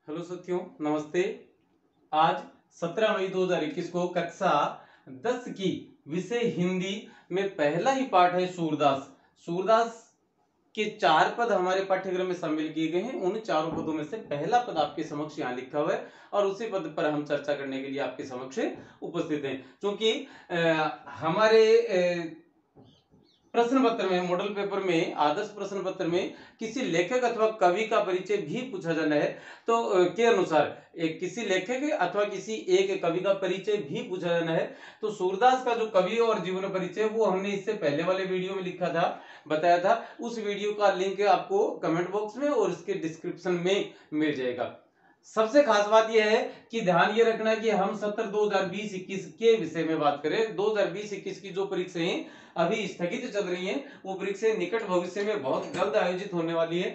Hello साथियों, नमस्ते। आज 17 मई 2021 को कक्षा 10 की विषय हिंदी में पहला ही पाठ है सूरदास। सूरदास के 4 पद हमारे पाठ्यक्रम में शामिल किए गए हैं। उन चारों पदों में से पहला पद आपके समक्ष यहाँ लिखा हुआ है और उसी पद पर हम चर्चा करने के लिए आपके समक्ष उपस्थित हैं। क्योंकि हमारे प्रश्न पत्र में, मॉडल पेपर में, आदर्श प्रश्न पत्र में किसी लेखक अथवा कवि का परिचय भी पूछा जाना है तो के अनुसार किसी लेखक अथवा किसी एक कवि का परिचय भी पूछा जाना है तो सूरदास का जो कवि और जीवन परिचय वो हमने इससे पहले वाले वीडियो में लिखा था, बताया था। उस वीडियो का लिंक आपको कमेंट बॉक्स में और इसके डिस्क्रिप्शन में मिल जाएगा। सबसे खास बात यह है कि ध्यान ये रखना है कि हम सत्र 2020-21 के विषय में बात करें। 2020-21 की जो परीक्षाएं अभी स्थगित चल रही हैं वो परीक्षाएं निकट भविष्य में बहुत जल्द आयोजित होने वाली है।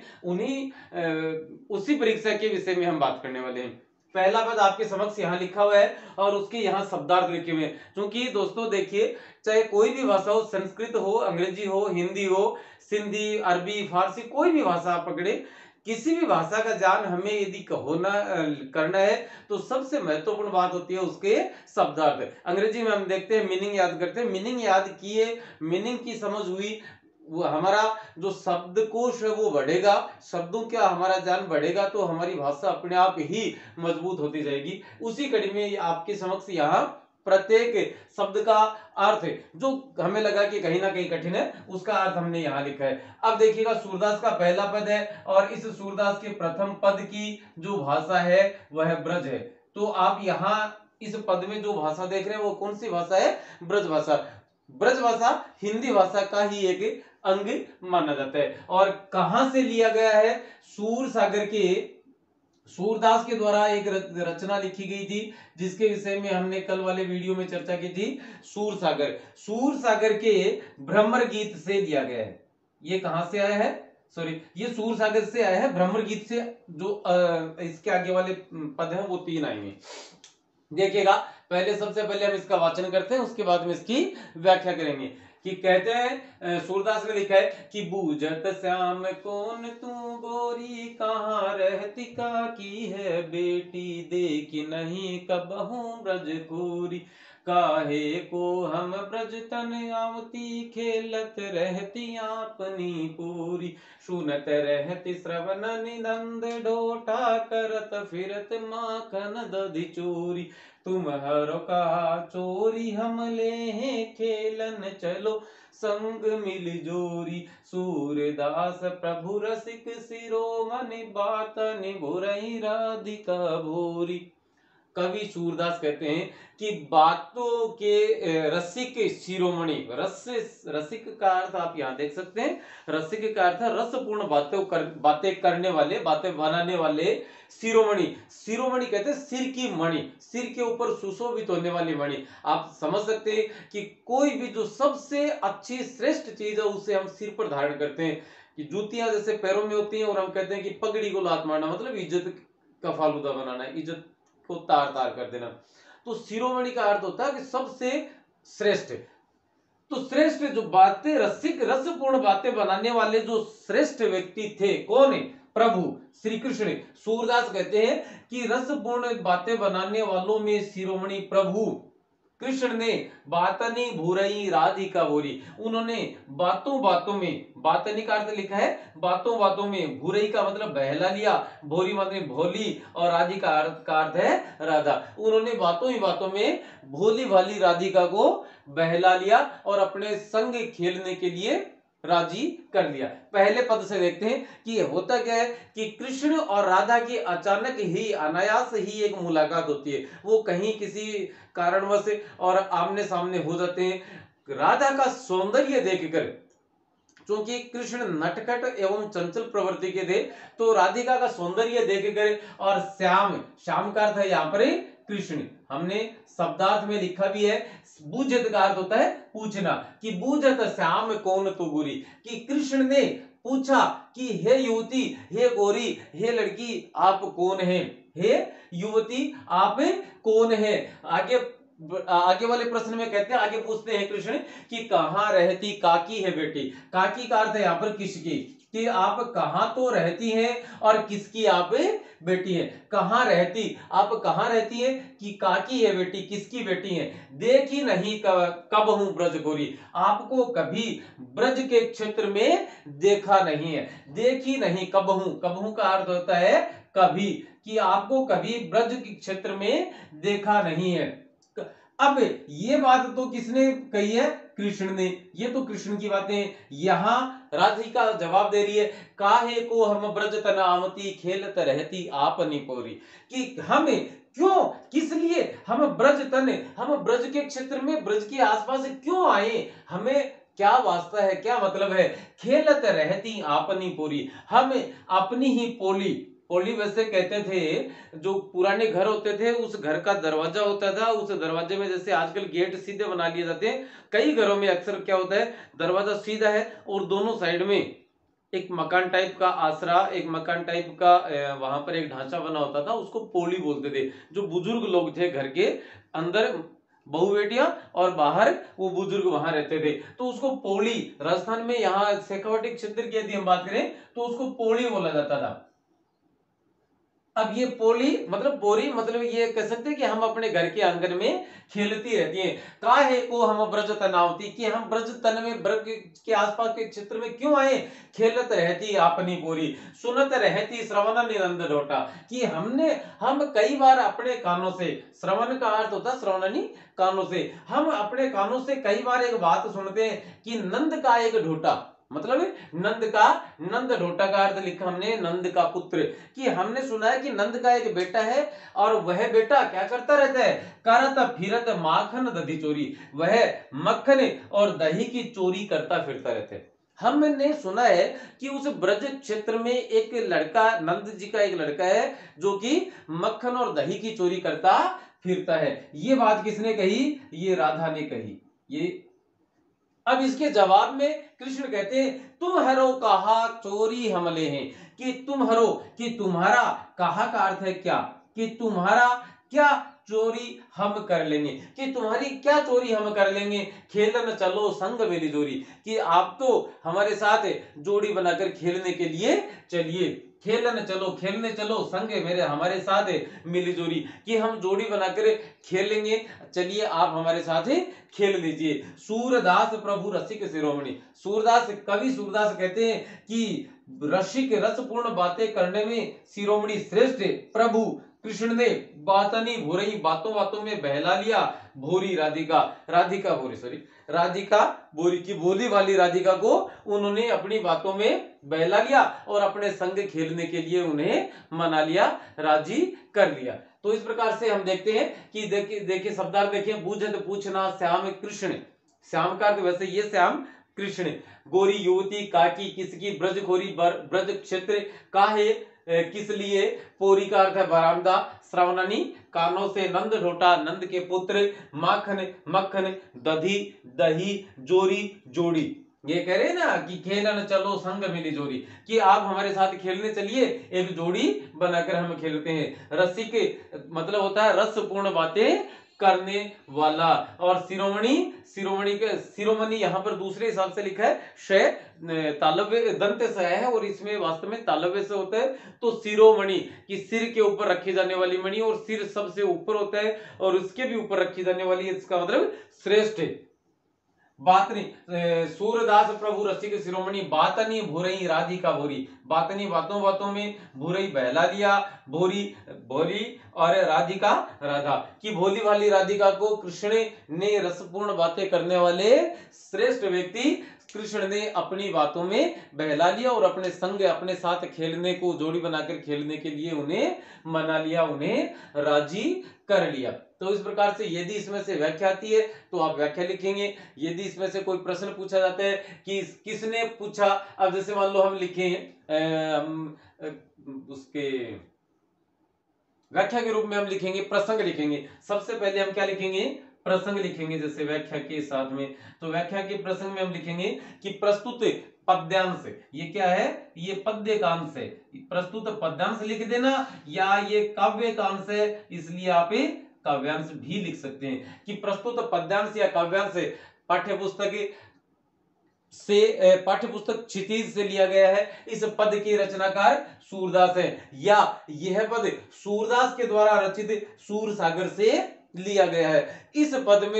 उसी परीक्षा के विषय में हम बात करने वाले हैं। पहला पद आपके समक्ष यहाँ लिखा हुआ है और उसके यहाँ शब्दार्थ लिखे हुए हैं। क्योंकि दोस्तों देखिए, चाहे कोई भी भाषा हो, संस्कृत हो, अंग्रेजी हो, हिंदी हो, सिंधी, अरबी, फारसी, कोई भी भाषा आप पकड़े, किसी भी भाषा का ज्ञान हमें यदि करना है तो सबसे महत्वपूर्ण बात होती है उसके शब्दार्थ। अंग्रेजी में हम देखते हैं मीनिंग याद करते हैं, मीनिंग याद किए, मीनिंग की समझ हुई, वो हमारा जो शब्दकोश है वो बढ़ेगा, शब्दों का हमारा ज्ञान बढ़ेगा तो हमारी भाषा अपने आप ही मजबूत होती जाएगी। उसी कड़ी में आपके समक्ष यहाँ प्रत्येक शब्द का अर्थ जो हमें लगा कि कहीं ना कहीं कठिन है, उसका अर्थ हमने यहाँ लिखा है। अब देखिएगा, सूरदास का पहला पद है और इस सूरदास के प्रथम पद की जो भाषा है वह ब्रज है। तो आप यहाँ इस पद में जो भाषा देख रहे हैं वो कौन सी भाषा है? ब्रज भाषा। ब्रज भाषा हिंदी भाषा का ही एक अंग माना जाता है। और कहां से लिया गया है? सूर सागर के सूरदास के द्वारा एक रचना लिखी गई थी जिसके विषय में हमने कल वाले वीडियो में चर्चा की थी। सूर सागर के भ्रमर गीत से लिया गया है। ये कहां से आया है? सॉरी, ये सूर सागर से आया है। भ्रमर गीत से जो इसके आगे वाले पद हैं वो 3 आएंगे। देखिएगा, सबसे पहले हम इसका वाचन करते हैं, उसके बाद में इसकी व्याख्या करेंगे। कि कहते हैं, सूरदास ने लिखा है कि बूझत श्याम कौन तू गोरी, कहाँ रहती का की है बेटी, देखी नहीं कबहू ब्रज कोरी, काहे को हम ब्रज तन आवती, खेलत रहती अपनी पूरी, सुनत रहती श्रवण निनंद ढोटा, करत फिरत माखन दधि चोरी, तुम हरो का चोरी हम ले हैं, खेलन चलो संग मिल जोरी, सूरदास प्रभु रसिक शिरोमणि, बात निभुरई राधिका भोरी। कवि सूरदास कहते हैं कि बातों के रसिक शिरोमणि, रसिक का अर्थ आप यहां देख सकते हैं। रसिक का अर्थ है रसपूर्ण बातें करने वाले, बातें बनाने वाले। शिरोमणि कहते हैं सिर की मणि, सिर के ऊपर सुशोभित होने वाली मणि। आप समझ सकते हैं कि कोई भी जो सबसे अच्छी श्रेष्ठ चीज है उसे हम सिर पर धारण करते हैं। कि जूतियां जैसे पैरों में होती हैं और हम कहते हैं कि पगड़ी को लात मारना मतलब इज्जत का फालूदा बनाना, इज्जत को तार तार कर देना। तो शिरोमणि का अर्थ होता है कि सबसे श्रेष्ठ। तो श्रेष्ठ जो बातें, रसपूर्ण बातें बनाने वाले जो श्रेष्ठ व्यक्ति थे, कौन है? प्रभु श्री कृष्ण। सूरदास कहते हैं कि रसपूर्ण बातें बनाने वालों में शिरोमणि प्रभु कृष्ण ने बातनी भूरई राधिका बोरी, उन्होंने बातों बातों में, बातनी का अर्थ लिखा है बातों बातों में, भूरई का मतलब बहला लिया, भोरी मतलब भोली, और राधिका का अर्थ है राधा। उन्होंने बातों ही बातों में भोली भाली राधिका को बहला लिया और अपने संग खेलने के लिए राजी कर लिया। पहले पद से देखते हैं कि होता क्या है कि कृष्ण और राधा की अचानक ही, अनायास ही एक मुलाकात होती है। वो कहीं किसी कारणवश और आमने सामने हो जाते हैं। राधा का सौंदर्य देखकर, क्योंकि कृष्ण नटखट एवं चंचल प्रवृत्ति के थे, तो राधिका का सौंदर्य देखकर और श्याम का अर्थ है यहाँ पर कृष्ण, हमने शब्दार्थ में लिखा भी है। बूझत का अर्थ होता है पूछना, कि बूझत श्याम कौन तू गोरी, कि कृष्ण ने पूछा कि हे युवती, हे गोरी, हे लड़की, आप कौन हैं? हे युवती, आप कौन है? आगे वाले प्रश्न में कहते हैं, आगे पूछते हैं कृष्ण कि कहां रहती काकी है बेटी। काकी का अर्थ है यहां पर किसकी, कि आप कहाँ तो रहती हैं और किसकी आप बेटी है। कहाँ रहती, आप कहाँ रहती है, कि काकी है बेटी, किसकी बेटी है। देखी नहीं कब हूं ब्रज गोरी, आपको कभी ब्रज के क्षेत्र में देखा नहीं है। देखी नहीं कब हूं का अर्थ होता है कभी, कि आपको कभी ब्रज के क्षेत्र में देखा नहीं है। अब ये बात तो किसने कही है, कृष्ण ने। ये तो कृष्ण की बातें। यहां राधिका जवाब दे रही है, काहे को हम ब्रज तन आवती खेलत रहती आपनी पोरी, कि हम क्यों, किस लिए हम ब्रज तन, हम ब्रज के क्षेत्र में, ब्रज के आसपास क्यों आए, हमें क्या वास्ता है, क्या मतलब है। खेलत रहती आपनी पोरी, हम अपनी ही पोली, पोली वैसे कहते थे जो पुराने घर होते थे, उस घर का दरवाजा होता था, उस दरवाजे में जैसे आजकल गेट सीधे बना लिए जाते हैं, कई घरों में अक्सर क्या होता है, दरवाजा सीधा है और दोनों साइड में एक मकान टाइप का आसरा, एक मकान टाइप का वहां पर एक ढांचा बना होता था, उसको पोली बोलते थे। जो बुजुर्ग लोग थे घर के अंदर, बहु बेटियां, और बाहर वो बुजुर्ग वहां रहते थे, तो उसको पोली, राजस्थान में यहाँ शेखावाटी क्षेत्र की यदि हम बात करें तो उसको पोली बोला जाता था। अब ये पोली मतलब बोरी, मतलब ये कह सकते हैं कि हम अपने घर के आंगन में खेलती रहती हैं। काहे को हम ब्रज तनावती, कि हम ब्रज तन में, ब्रज के आसपास के क्षेत्र में क्यों आए, खेलत रहती अपनी बोरी, सुनत रहती श्रवण निरंद ढोटा, कि हम कई बार अपने कानों से, श्रवण का अर्थ होता है श्रवणानी, कानों से, हम अपने कानों से कई बार एक बात सुनते हैं कि नंद का एक ढोटा, मतलब नंद ढोटा का अर्थ लिखा हमने नंद का पुत्र, कि हमने सुना है कि नंद का एक बेटा है और वह बेटा क्या करता रहता है, करत फिरत माखन दधी चोरी, वह मक्खन और दही की चोरी करता फिरता रहता है। हमने सुना है कि उस ब्रज क्षेत्र में एक लड़का, नंद जी का एक लड़का है जो कि मक्खन और दही की चोरी करता फिरता है। ये बात किसने कही, ये राधा ने कही। ये अब इसके जवाब में कृष्ण कहते हैं, तुम हरो कहा चोरी हमले हैं, कि तुम हरो, कि तुम्हारा, कहा का अर्थ है क्या, कि तुम्हारा क्या चोरी हम कर लेंगे, कि तुम्हारी क्या चोरी हम कर लेंगे। खेलन चलो संग मेरी जोरी, कि आप तो हमारे साथ जोड़ी बनाकर खेलने के लिए चलिए। खेलन चलो, खेलने चलो, संग मेरे, हमारे साथ मिली जोड़ी, कि हम जोड़ी बनाकर खेलेंगे, चलिए आप हमारे साथ खेल लीजिए। सूरदास प्रभु रसिक शिरोमणि, सूरदास, कवि सूरदास कहते हैं कि रसिक, रसपूर्ण बातें करने में शिरोमणि श्रेष्ठ प्रभु कृष्ण ने बातनी भोरई, बातों बातों में बहला लिया भोरी राधिका, राधिका भोरी, सॉरी, राधिका भोरी की बोली वाली राधिका को उन्होंने अपनी बातों में बहला लिया और अपने संग खेलने के लिए उन्हें मना लिया, राजी कर लिया। तो इस प्रकार से हम देखते हैं कि देखिए शब्दार्थ देखिए, बूझत पूछना श्याम कृष्ण, श्याम का अर्थ वैसे ये श्याम कृष्ण, गोरी युवती काकी किसकी, ब्रज खोरी ब्रज क्षेत्र काहे किस लिए, पोरी का अर्थ है बरामदा, श्रवणानी कानों से, नंद ढोटा नंद के पुत्र, माखन मक्खन, दधी दही, जोरी जोड़ी। ये कह रहे हैं ना कि खेलन चलो संग मिली जोड़ी, कि आप हमारे साथ खेलने चलिए, एक जोड़ी बनाकर हम खेलते हैं। रसिक मतलब होता है रसपूर्ण बातें करने वाला, और शिरोमणि, शिरोमणि के शिरोमणि यहां पर दूसरे हिसाब से लिखा है, शय तालव्य दंत से है और इसमें वास्तव में तालव्य से होता है। तो शिरोमणि कि सिर के ऊपर रखी जाने वाली मणि, और सिर सबसे ऊपर होता है और उसके भी ऊपर रखी जाने वाली, इसका मतलब श्रेष्ठ बातनी, सूरदास प्रभु रसिक शिरोमणि, बातनी भूरई राधिका भोरी, बातनी बातों बातों में, भूरई बहला लिया, भोरी भोरी, और राधिका राधा, की भोली वाली राधिका को कृष्ण ने, रसपूर्ण बातें करने वाले श्रेष्ठ व्यक्ति कृष्ण ने अपनी बातों में बहला लिया और अपने संग, अपने साथ खेलने को, जोड़ी बनाकर खेलने के लिए उन्हें मना लिया, उन्हें राजी कर लिया। तो इस प्रकार से यदि इसमें से व्याख्या आती है तो आप व्याख्या लिखेंगे, यदि इसमें से कोई प्रश्न पूछा जाता है कि किसने पूछा, अब जैसे मान लो हम लिखें उसके व्याख्या के रूप में हम लिखेंगे, प्रसंग लिखेंगे। सबसे पहले हम क्या लिखेंगे, प्रसंग लिखेंगे, जैसे व्याख्या के साथ में। तो व्याख्या के प्रसंग में हम लिखेंगे कि प्रस्तुत पद्यांश, ये क्या है, ये पद्य का अंश है, प्रस्तुत पद्यांश लिख देना, या ये काव्य का अंश है, इसलिए आप काव्यांश भी लिख सकते हैं। कि प्रस्तुत पद्यांश या काव्यांश पाठ्य पुस्तक से पाठ्य पुस्तक क्षितिज से लिया गया है। इस पद के रचनाकार सूरदास है, या यह पद सूरदास के द्वारा रचित सूरसागर से लिया गया है। इस पद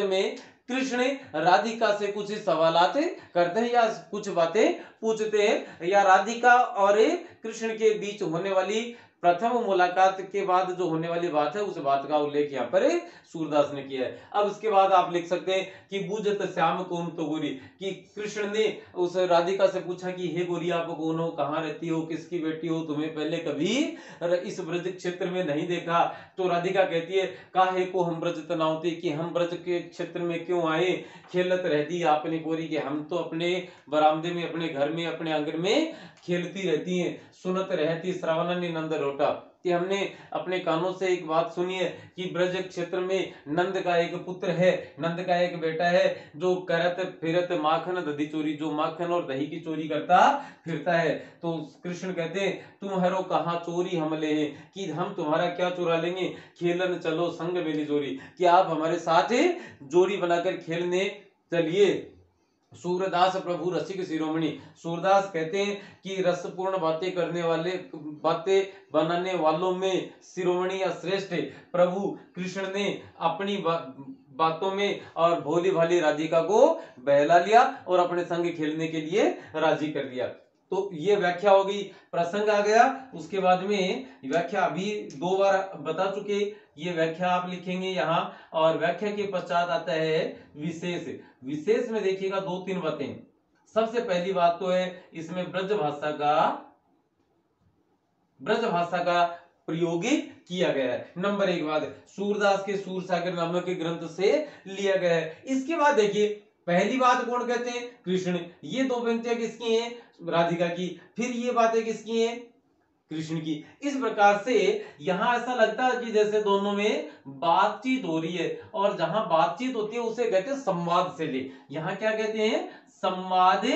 में कृष्ण राधिका से कुछ सवालात करते हैं या कुछ बातें पूछते हैं, या राधिका और कृष्ण के बीच होने वाली प्रथम मुलाकात के बाद जो होने वाली बात है उस बात का उल्लेख यहाँ पर सूरदास ने किया है। अब इसके बाद आप लिख सकते हैं कि बूझत श्याम कौन तो गोरी, कि कृष्ण ने उस राधिका से पूछा कि हे गोरी आप कौन हो, कहाँ रहती हो, किसकी बेटी हो, तुम्हें पहले कभी इस ब्रज क्षेत्र में नहीं देखा। तो राधिका कहती है काहे को हम ब्रज तनावती, कि हम ब्रज के क्षेत्र में क्यों आए, खेलत रहती आपने गोरी, कि हम तो अपने बरामदे में, अपने घर में, अपने आंगन में खेलती रहती हैं। सुनत रहती श्रावणी नंद रोटा, कि हमने अपने कानों से एक बात सुनी है कि ब्रज क्षेत्र में नंद का एक पुत्र है, नंद का एक बेटा है, जो करत फिरत माखन दधी चोरी, जो माखन और दही की चोरी करता फिरता है। तो कृष्ण कहते हैं तुम हरो कहाँ चोरी हम ले हैं, कि हम तुम्हारा क्या चुरा लेंगे, खेलन चलो संग मेरी जोरी, कि आप हमारे साथ जोड़ी बनाकर खेलने चलिए। सूरदास प्रभु रसिक शिरोमणि, सूरदास कहते हैं कि रसपूर्ण बातें करने वाले, बातें बनाने वालों में शिरोमणि या श्रेष्ठ प्रभु कृष्ण ने अपनी बातों में और भोली भाली राधिका को बहला लिया और अपने संग खेलने के लिए राजी कर दिया। तो ये व्याख्या हो गई, प्रसंग आ गया। उसके बाद में व्याख्या अभी 2 बार बता चुके, ये व्याख्या आप लिखेंगे यहाँ। और व्याख्या के पश्चात आता है विशेष। विशेष में देखिएगा 2-3 बातें। सबसे पहली बात तो है इसमें ब्रज भाषा का प्रयोग किया गया है। नंबर 1 बात, सूरदास के सूरसागर नामक ग्रंथ से लिया गया है। इसके बाद देखिए पहली बात कौन कहते हैं, कृष्ण। ये 2 पंक्तियां किसकी हैं, राधिका की। फिर ये बातें किसकी हैं, कृष्ण की। इस प्रकार से यहां ऐसा लगता है कि जैसे दोनों में बातचीत हो रही है, और जहां बातचीत होती है उसे कहते हैं संवाद शैली। यहां क्या कहते हैं, संवाद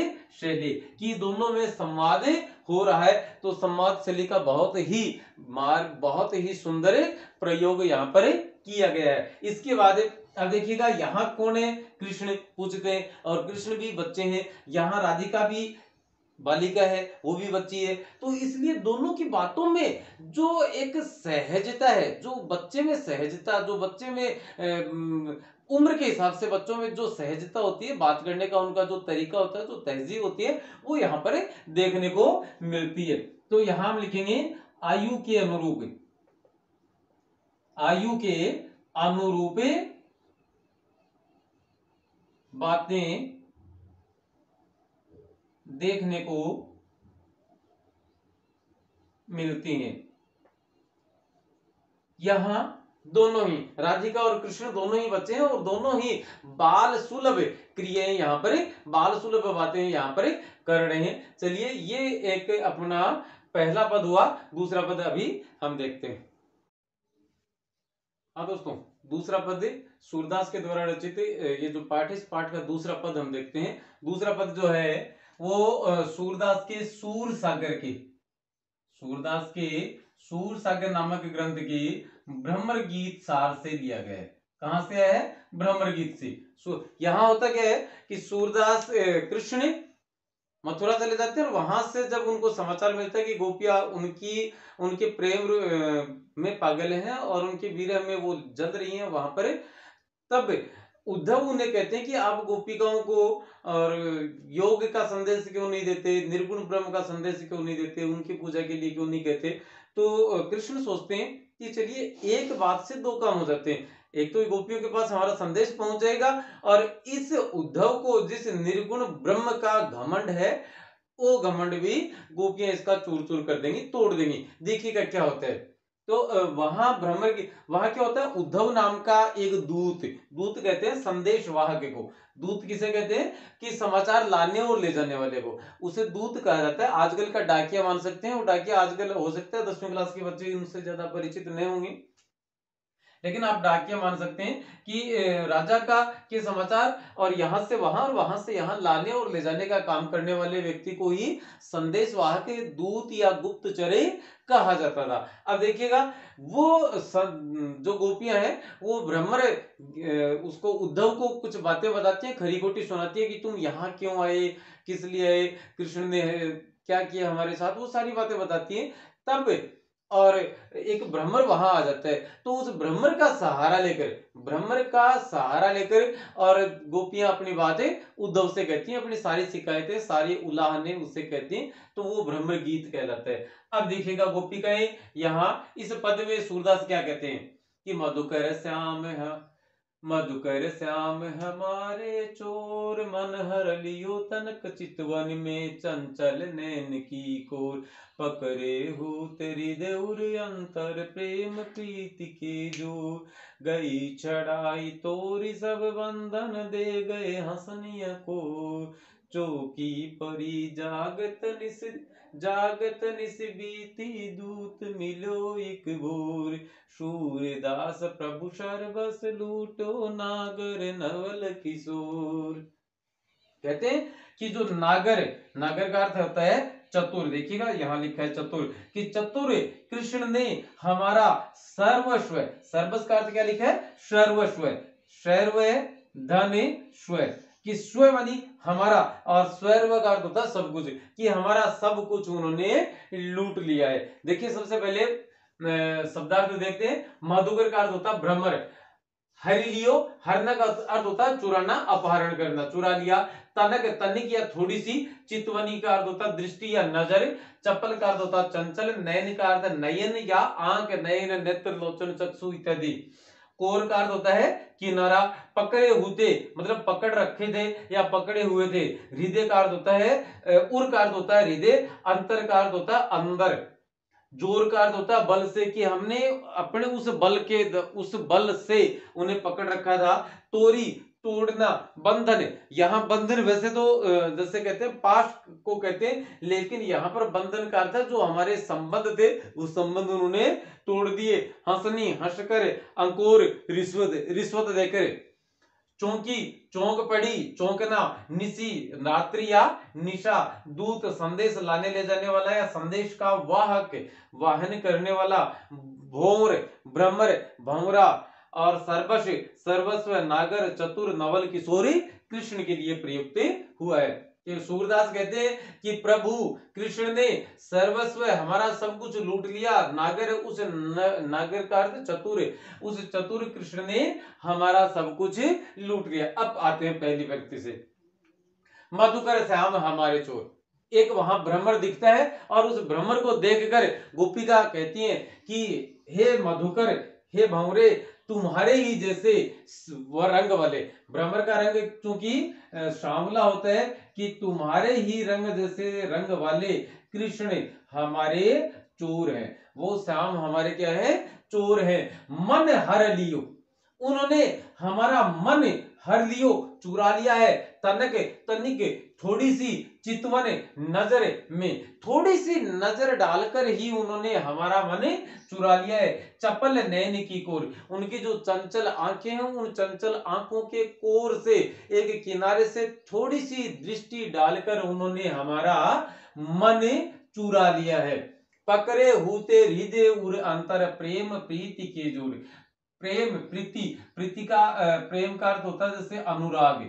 शैली, कि दोनों में संवाद हो रहा है। तो संवाद शैली का बहुत ही सुंदर प्रयोग यहां पर किया गया है। इसके बाद अब देखिएगा यहाँ कौन है, कृष्ण पूछते हैं, और कृष्ण भी बच्चे हैं, यहाँ राधिका भी बालिका है, वो भी बच्ची है। तो इसलिए दोनों की बातों में जो एक सहजता है, जो बच्चे में सहजता, जो बच्चे में उम्र के हिसाब से बच्चों में जो सहजता होती है, बात करने का उनका जो तरीका होता है, जो तहजीब होती है, वो यहाँ पर देखने को मिलती है। तो यहां हम लिखेंगे आयु के अनुरूप, आयु के अनुरूप बातें देखने को मिलती हैं। यहां दोनों ही राधिका और कृष्ण दोनों ही बच्चे हैं, और दोनों ही बाल सुलभ क्रियाएं यहाँ पर, बाल सुलभ बातें यहाँ पर कर रहे हैं। चलिए ये एक अपना पहला पद हुआ। दूसरा पद अभी हम देखते हैं। हाँ दोस्तों, दूसरा पद सूरदास के द्वारा रचित ये जो पाठ है, इस पाठ का दूसरा पद हम देखते हैं। दूसरा पद जो है वो सूरदास के सूरसागर नामक ग्रंथ की भ्रमर गीत सार से लिया गया है। कहां से आया है, भ्रमर गीत से। यहां होता क्या है कि सूरदास कृष्ण मथुरा चले जाते हैं, और वहां से जब उनको समाचार मिलता है कि गोपियां उनके प्रेम में पागल हैं और उनके विरह में वो जल रही हैं वहां पर, तब उद्धव उन्हें कहते हैं कि आप गोपिकाओं को और योग का संदेश क्यों नहीं देते, निर्गुण ब्रह्म का संदेश क्यों नहीं देते, उनकी पूजा के लिए क्यों नहीं कहते। तो कृष्ण सोचते हैं कि चलिए एक बात से 2 काम हो जाते हैं, एक तो गोपियों के पास हमारा संदेश पहुंच जाएगा, और इस उद्धव को जिस निर्गुण ब्रह्म का घमंड है, वो घमंड भी गोपियां इसका चूर चूर कर देंगी, तोड़ देंगी। देखिएगा क्या होता है। तो वहां क्या होता है, उद्धव नाम का एक दूत कहते हैं संदेश वाहक को। दूत किसे कहते हैं, कि समाचार लाने और ले जाने वाले को, उसे दूत कहा जाता है। आजकल का डाकिया मान सकते हैं, वो डाकिया आजकल हो सकता है 10वीं क्लास के बच्चे उनसे ज्यादा परिचित नहीं होंगे। लेकिन आप डाकिया मान सकते हैं कि राजा का के समाचार और यहाँ से वहां और वहां से यहाँ लाने और ले जाने का काम करने वाले व्यक्ति को ही संदेशवाहक दूत या गुप्तचरे कहा जाता था। अब देखिएगा वो जो गोपियां हैं वो भ्रमर उसको उद्धव को कुछ बातें बताती हैं, खरी खोटी सुनाती है कि तुम यहाँ क्यों आए, किस लिए आए, कृष्ण ने क्या किया हमारे साथ, वो सारी बातें बताती हैं। तब और एक भ्रमर वहां आ जाता है, तो उस भ्रमर का सहारा लेकर और गोपियां अपनी बातें उद्धव से कहती हैं, अपनी सारी शिकायतें सारी उलाहने उससे कहती हैं, तो वो भ्रमर गीत कहलाता है। अब देखिएगा गोपिकाएं यहाँ इस पद में सूरदास क्या कहते हैं कि मधुकर श्याम हमारे चोर, मन हर लियो तनक चितवन में, चंचल नैन की कोर, पकड़े हो तेरी देउर अंतर, प्रेम प्रीति के जोर, गई छड़ाई तोरी सब बंधन, दे गए हंसनिया को, चौकी परी जागत निस बीती, दूत मिलो एक भोर, सूरदास प्रभु सर्वस लूटो, नागर नवल किशोर। कहते हैं कि जो नागर का अर्थ होता है चतुर। देखिएगा यहाँ लिखा है चतुर, कि चतुर कृष्ण ने हमारा सर्वस्व, सर्वस्व का अर्थ क्या लिखा है, सर्वस्व, सर्व धन स्व, कि स्व मानी हमारा और स्वर्व का अर्थ होता है सब कुछ, कि हमारा सब कुछ उन्होंने लूट लिया है। देखिए सबसे पहले शब्दार्थ देखते हैं। मधुकर का अर्थ होता है भ्रमर, हरिलियो, हरना का अर्थ होता है चुराना, अपहरण करना, चुरा लिया। तनिक या थोड़ी सी, चितवनी का अर्थ होता है दृष्टि या नजर, चप्पल का अर्थ होता है चंचल, नयन का अर्थ नयन या आंख, नयन नेत्र लोचन चक्षु इत्यादि। कोर का अर्थ होता है किनारा, पकड़े हुए मतलब पकड़ रखे थे या पकड़े हुए थे। हृदय का अर्थ होता है उर का अर्थ होता है हृदय, अंतर का अर्थ होता है अंदर, जोर का अर्थ होता है बल से, कि हमने अपने उस बल से उन्हें पकड़ रखा था। तोरी तोड़ना, बंधन, यहाँ बंधन वैसे तो जैसे कहते हैं पास को कहते हैं, लेकिन यहाँ पर बंधन का अर्थ है जो हमारे संबंध थे उस संबंध उन्होंने तोड़ दिए। हंसनी, हंसकर, अंकुर, रिश्वत देकर, चौंकी, चौंक पड़ी, चौंकना, निशी, रात्रि या निशा, दूत, संदेश लाने ले जाने वाला या संदेश का वाहक, वाहन करने वाला, भोर, भ्रमर, भंवरा, और सर्वस्व, नागर, चतुर, नवल किशोरी कृष्ण के लिए प्रयुक्त हुआ है। सूरदास कहते हैं कि प्रभु कृष्ण ने सर्वस्व हमारा सब कुछ लूट लिया। नागर, उस नागर का अर्थ चतुर, उस चतुर कृष्ण ने हमारा सब कुछ लूट लिया। अब आते हैं पहली व्यक्ति से, मधुकर श्याम हमारे चोर। एक वहां भ्रमर दिखता है और उस भ्रमर को देखकर गोपिका कहती है कि हे मधुकर, हे भंवरे, तुम्हारे ही जैसे वह रंग वाले, भ्रमर का रंग चूंकि श्यामला होता है, कि तुम्हारे ही रंग जैसे रंग वाले कृष्ण हमारे चोर हैं। वो श्याम हमारे क्या है, चोर हैं। मन हर लियो, उन्होंने हमारा मन हर लियो, चुरा लिया है। तनिक थोड़ी सी, चितवन नजर में, थोड़ी सी नजर डालकर ही उन्होंने हमारा मन चुरा लिया है। चपल नैन की कोर, उनकी जो चंचल आंखें हैं उन चंचल आंखों के कोर से एक किनारे से थोड़ी सी दृष्टि डालकर उन्होंने हमारा मन चुरा लिया है। पकड़े हुते हृदय उर अंतर, प्रेम प्रीति के जोड़। प्रेम प्रीति का प्रेम का अर्थ होता है जैसे अनुराग,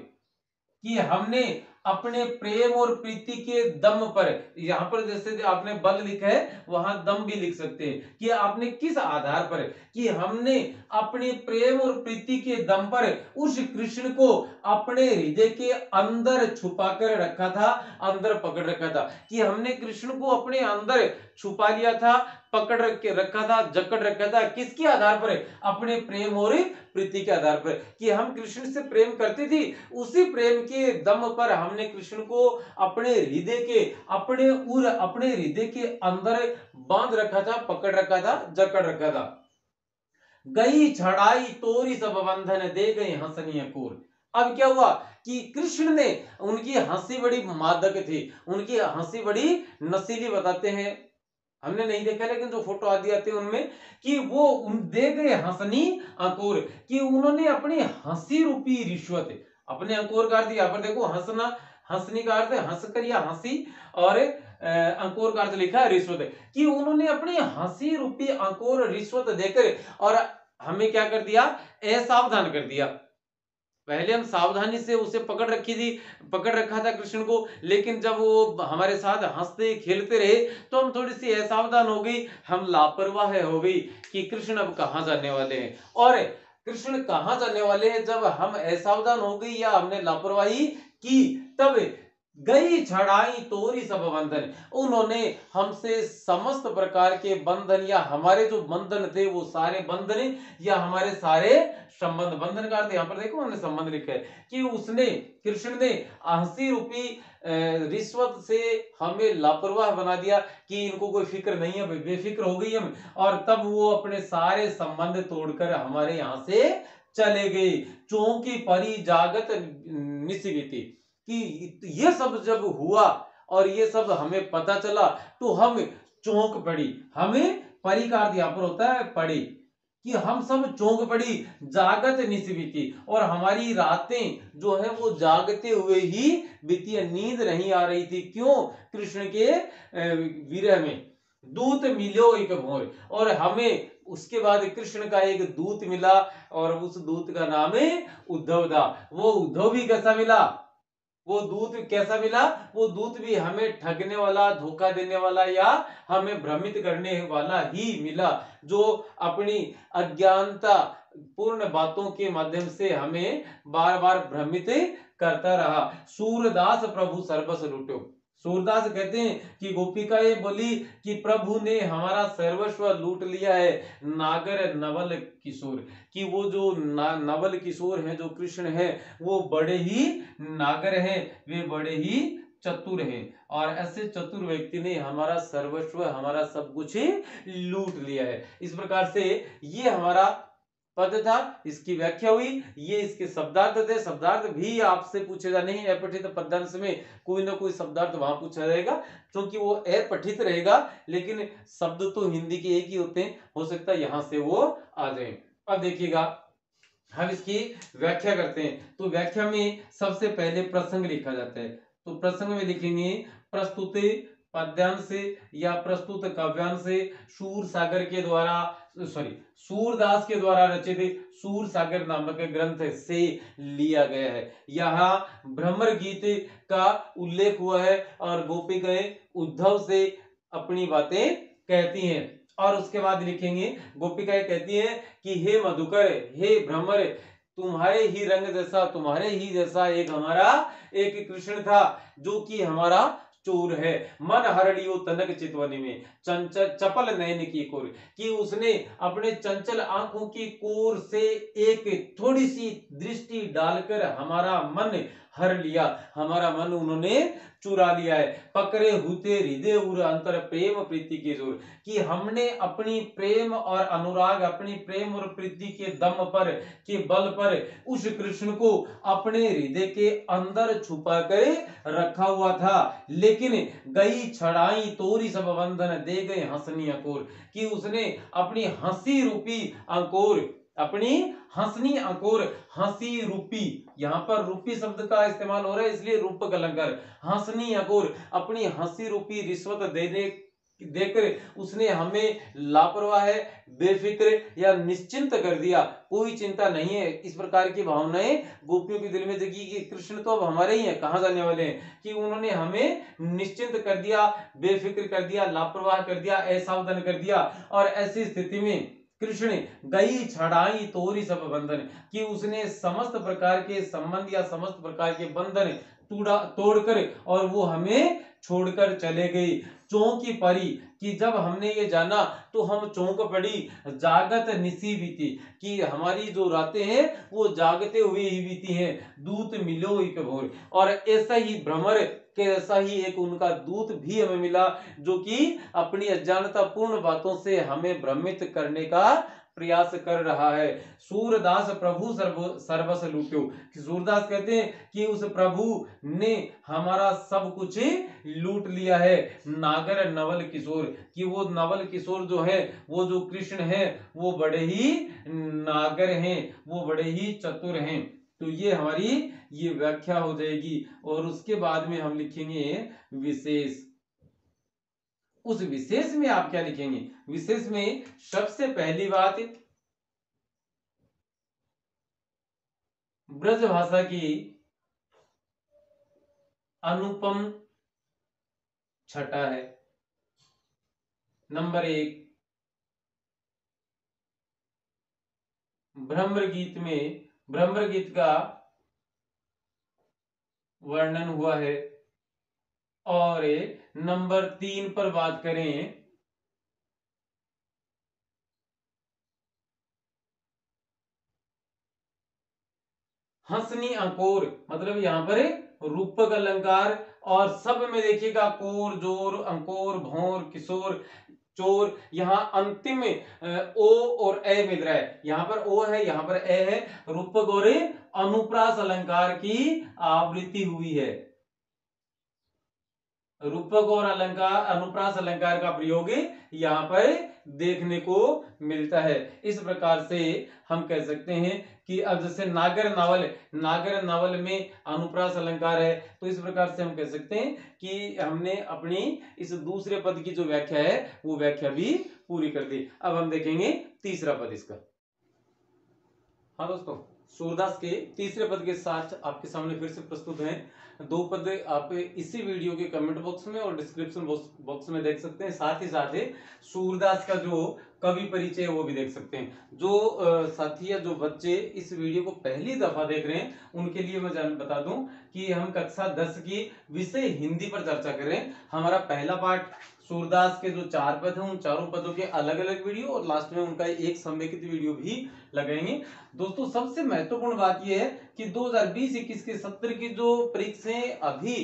कि हमने अपने प्रेम और प्रीति के दम पर, यहां पर जैसे आपने बल लिखा है वहां दम भी लिख सकते हैं, कि आपने किस आधार पर, कि हमने अपने प्रेम और प्रीति के दम पर उस कृष्ण को अपने हृदय के अंदर छुपा कर रखा था, अंदर पकड़ रखा था, कि हमने कृष्ण को अपने अंदर छुपा लिया था, पकड़ रखा था, जकड़ रखा था। किसके आधार पर, अपने प्रेम और प्रीति के आधार पर, कि हम कृष्ण से प्रेम करते थे, उसी प्रेम के दम पर हमने कृष्ण को अपने हृदय के अपने हृदय के अंदर बांध रखा था, पकड़ रखा था, जकड़ रखा था। गई छड़ाई तोरी सब बंधन, दे गई हंसनिया कोर। अब क्या हुआ कि कृष्ण ने, उनकी हंसी बड़ी मादक थी, उनकी हंसी बड़ी नशीली बताते हैं हमने नहीं देखा, लेकिन जो फोटो आदि आते हैं उनमें, कि वो दे गए हंसनी अंकुर, कि उन्होंने अपनी हंसी रूपी रिश्वत, अपने अंकुर का अर्थ यहाँ पर देखो हंसना, हंसनी का अर्थ हंसकर या हंसी, और अंकुर का अर्थ लिखा है रिश्वत, कि उन्होंने अपनी हंसी रूपी अंकुर रिश्वत देकर और हमें क्या कर दिया, असावधान कर दिया। पहले हम सावधानी से उसे पकड़ रखी थी, पकड़ रखा था कृष्ण को, लेकिन जब वो हमारे साथ हंसते खेलते रहे तो हम थोड़ी सी असावधान हो गई, हम लापरवाह हो गई कि कृष्ण अब कहाँ जाने वाले हैं। और कृष्ण कहाँ जाने वाले हैं जब हम असावधान हो गई या हमने लापरवाही की, तब गई छड़ाई तोरी सब बंधन, उन्होंने हमसे समस्त प्रकार के बंधन या हमारे जो बंधन थे वो सारे बंधन या हमारे सारे संबंध, बंधन का अर्थ यहाँ पर देखो हमने संबंध लिखा है, कि उसने, कृष्ण ने हंसी रूपी रिश्वत से हमें लापरवाह बना दिया कि इनको कोई फिक्र नहीं है, बेफिक्र हो गई हम, और तब वो अपने सारे संबंध तोड़कर हमारे यहाँ से चले गए। चौंकी परी जागत निशिविति, कि ये सब जब हुआ और ये सब हमें पता चला तो हम चौंक पड़ी, हमें परी का अर्थ यहाँ पर होता है पड़ी, कि हम सब चौंक पड़ी, जागत निशिविति, और हमारी रातें जो है वो जागते हुए ही बीती, नींद नहीं आ रही थी। क्यों? कृष्ण के विरह में। दूत मिलो एक भोर, और हमें उसके बाद कृष्ण का एक दूत मिला, और उस दूत का नाम है उद्धव था। वो उद्धव भी कैसा मिला, वो दूत कैसा मिला, वो दूत भी हमें ठगने वाला, धोखा देने वाला या हमें भ्रमित करने वाला ही मिला, जो अपनी अज्ञानता पूर्ण बातों के माध्यम से हमें बार बार भ्रमित करता रहा। सूरदास प्रभु सर्वस्व लूटो, सूरदास कहते हैं कि गोपिकाएं बोली कि प्रभु ने हमारा सर्वस्व लूट लिया है। नागर नवल किशोर, कि वो जो नवल किशोर हैं, जो कृष्ण हैं, वो बड़े ही नागर हैं, वे बड़े ही चतुर हैं, और ऐसे चतुर व्यक्ति ने हमारा सर्वस्व, हमारा सब कुछ लूट लिया है। इस प्रकार से ये हमारा पद था, इसकी व्याख्या हुई, ये इसके शब्दार्थ थे। शब्दार्थ भी आपसे पूछे जा, नहीं अपठित पद्यांश में कोई ना कोई शब्दार्थ वहां पूछा जाएगा, क्योंकि वो अपठित रहेगा, लेकिन शब्द तो हिंदी के एक ही होते हैं, हो सकता है यहां से वो आ जाए। अब देखिएगा, हम इसकी व्याख्या करते हैं। तो व्याख्या में सबसे पहले प्रसंग लिखा जाता है, तो प्रसंग में लिखेंगे प्रस्तुत पद्यांश या प्रस्तुत काव्यांश सूर सागर के द्वारा, सॉरी सूरदास के द्वारा रचित सूर सागर नामक ग्रंथ से लिया गया है। यहाँ भ्रमर गीत का उल्लेख हुआ है, और गोपिकाएं उद्धव से अपनी बातें कहती हैं। और उसके बाद लिखेंगे, गोपिकाएं कहती हैं कि हे मधुकर, हे भ्रमर, तुम्हारे ही रंग जैसा, तुम्हारे ही जैसा एक हमारा एक कृष्ण था, जो कि हमारा चोर है। मन हरड़ियो तनक चितवनी में, चंचल चपल नयन की कोर, कि उसने अपने चंचल आंखों की कोर से एक थोड़ी सी दृष्टि डालकर हमारा मन हर लिया, हमारा मन उन्होंने चुरा लिया है। पकड़े हुते हृदय उर अंतर प्रेम प्रीति के जोर, कि हमने अपनी प्रेम और अनुराग, अपनी प्रेम और प्रीति के दम पर, के बल पर उस कृष्ण को अपने हृदय के अंदर छुपा कर रखा हुआ था। लेकिन गई छड़ाई तोरी सब बंधन, दे गए हंसनी अंकुर, कि उसने अपनी हंसी रूपी अंकुर, अपनी हंसनी अंकुर, हंसी रूपी, यहाँ पर रूपी शब्द का इस्तेमाल हो रहा है, इसलिए रूपक अलंकार, हंसनी अंकुर, अपनी हंसी रूपी रिश्वत देकर उसने हमें लापरवाह, बेफिक्र या निश्चिंत कर दिया, कोई चिंता नहीं है। इस प्रकार की भावनाएं गोपियों के दिल में जगी कि कृष्ण तो अब हमारे ही हैं, कहां जाने वाले हैं, कि उन्होंने हमें निश्चिंत कर दिया, बेफिक्र कर दिया, लापरवाह कर दिया, असावधान कर दिया। और ऐसी स्थिति में कृष्ण गई छड़ाई तोरी सब बंधन, कि उसने समस्त प्रकार के संबंध या समस्त प्रकार के बंधन तोड़कर और वो हमें छोड़कर चले गई। चौंकी परी, कि जब हमने ये जाना तो हम चौंक पड़ी। जागत निसी बीती, कि हमारी जो रातें हैं वो जागते हुए ही बीती हैं। दूत मिलो एक भोर, और ऐसा ही भ्रमर के ऐसा ही एक उनका दूत भी हमें मिला, जो कि अपनी अज्ञानता पूर्ण बातों से हमें भ्रमित करने का प्रयास कर रहा है। सूरदास प्रभु सर्वस लूट्यो, सूरदास कहते हैं कि उस प्रभु ने हमारा सब कुछ लूट लिया है। नागर नवल किशोर, कि वो नवल किशोर जो है, वो जो कृष्ण है, वो बड़े ही नागर हैं, वो बड़े ही चतुर हैं। तो ये हमारी ये व्याख्या हो जाएगी। और उसके बाद में हम लिखेंगे विशेष। उस विशेष में आप क्या लिखेंगे? विशेष में सबसे पहली बात, ब्रज भाषा की अनुपम छटा है। नंबर 1, भ्रमर गीत में भ्रमर गीत का वर्णन हुआ है। और नंबर 3 पर बात करें, हंसनी अंकोर, मतलब यहां पर रूपक अलंकार, और सब में देखिएगा कोर, जोर, अंकोर, भौर, किशोर, चोर। यहां अंतिम में ओ और ए मिल रहा है। यहां पर ओ है, यहां पर ए है। रूपक और अनुप्रास अलंकार की आवृत्ति हुई है। रूपक और अलंकार, अनुप्रास अलंकार का प्रयोग यहां पर देखने को मिलता है। इस प्रकार से हम कह सकते हैं कि अब जैसे नागर नावल में अनुप्रास अलंकार है, तो इस प्रकार से हम कह सकते हैं कि हमने अपनी इस दूसरे पद की जो व्याख्या है वो व्याख्या भी पूरी कर दी। अब हम देखेंगे तीसरा पद इसका। हाँ दोस्तों, सूरदास के तीसरे पद के साथ आपके सामने फिर से प्रस्तुत हैं। 2 पद आप इसी वीडियो के कमेंट बॉक्स में और डिस्क्रिप्शन बॉक्स में देख सकते हैं। साथ ही साथ सूरदास का जो कवि परिचय है वो भी देख सकते हैं। जो साथी या जो बच्चे इस वीडियो को पहली दफा देख रहे हैं, उनके लिए मैं बता दूं कि हम कक्षा 10 की विषय हिंदी पर चर्चा कर रहे हैं। हमारा पहला पाठ सूरदास के जो 4 पद हैं, उन चारों पदों के अलग अलग वीडियो और लास्ट में उनका एक समेकित वीडियो भी लगाएंगे। दोस्तों, सबसे महत्वपूर्ण बात यह है कि 2020-21 के सत्र की जो परीक्षाएं अभी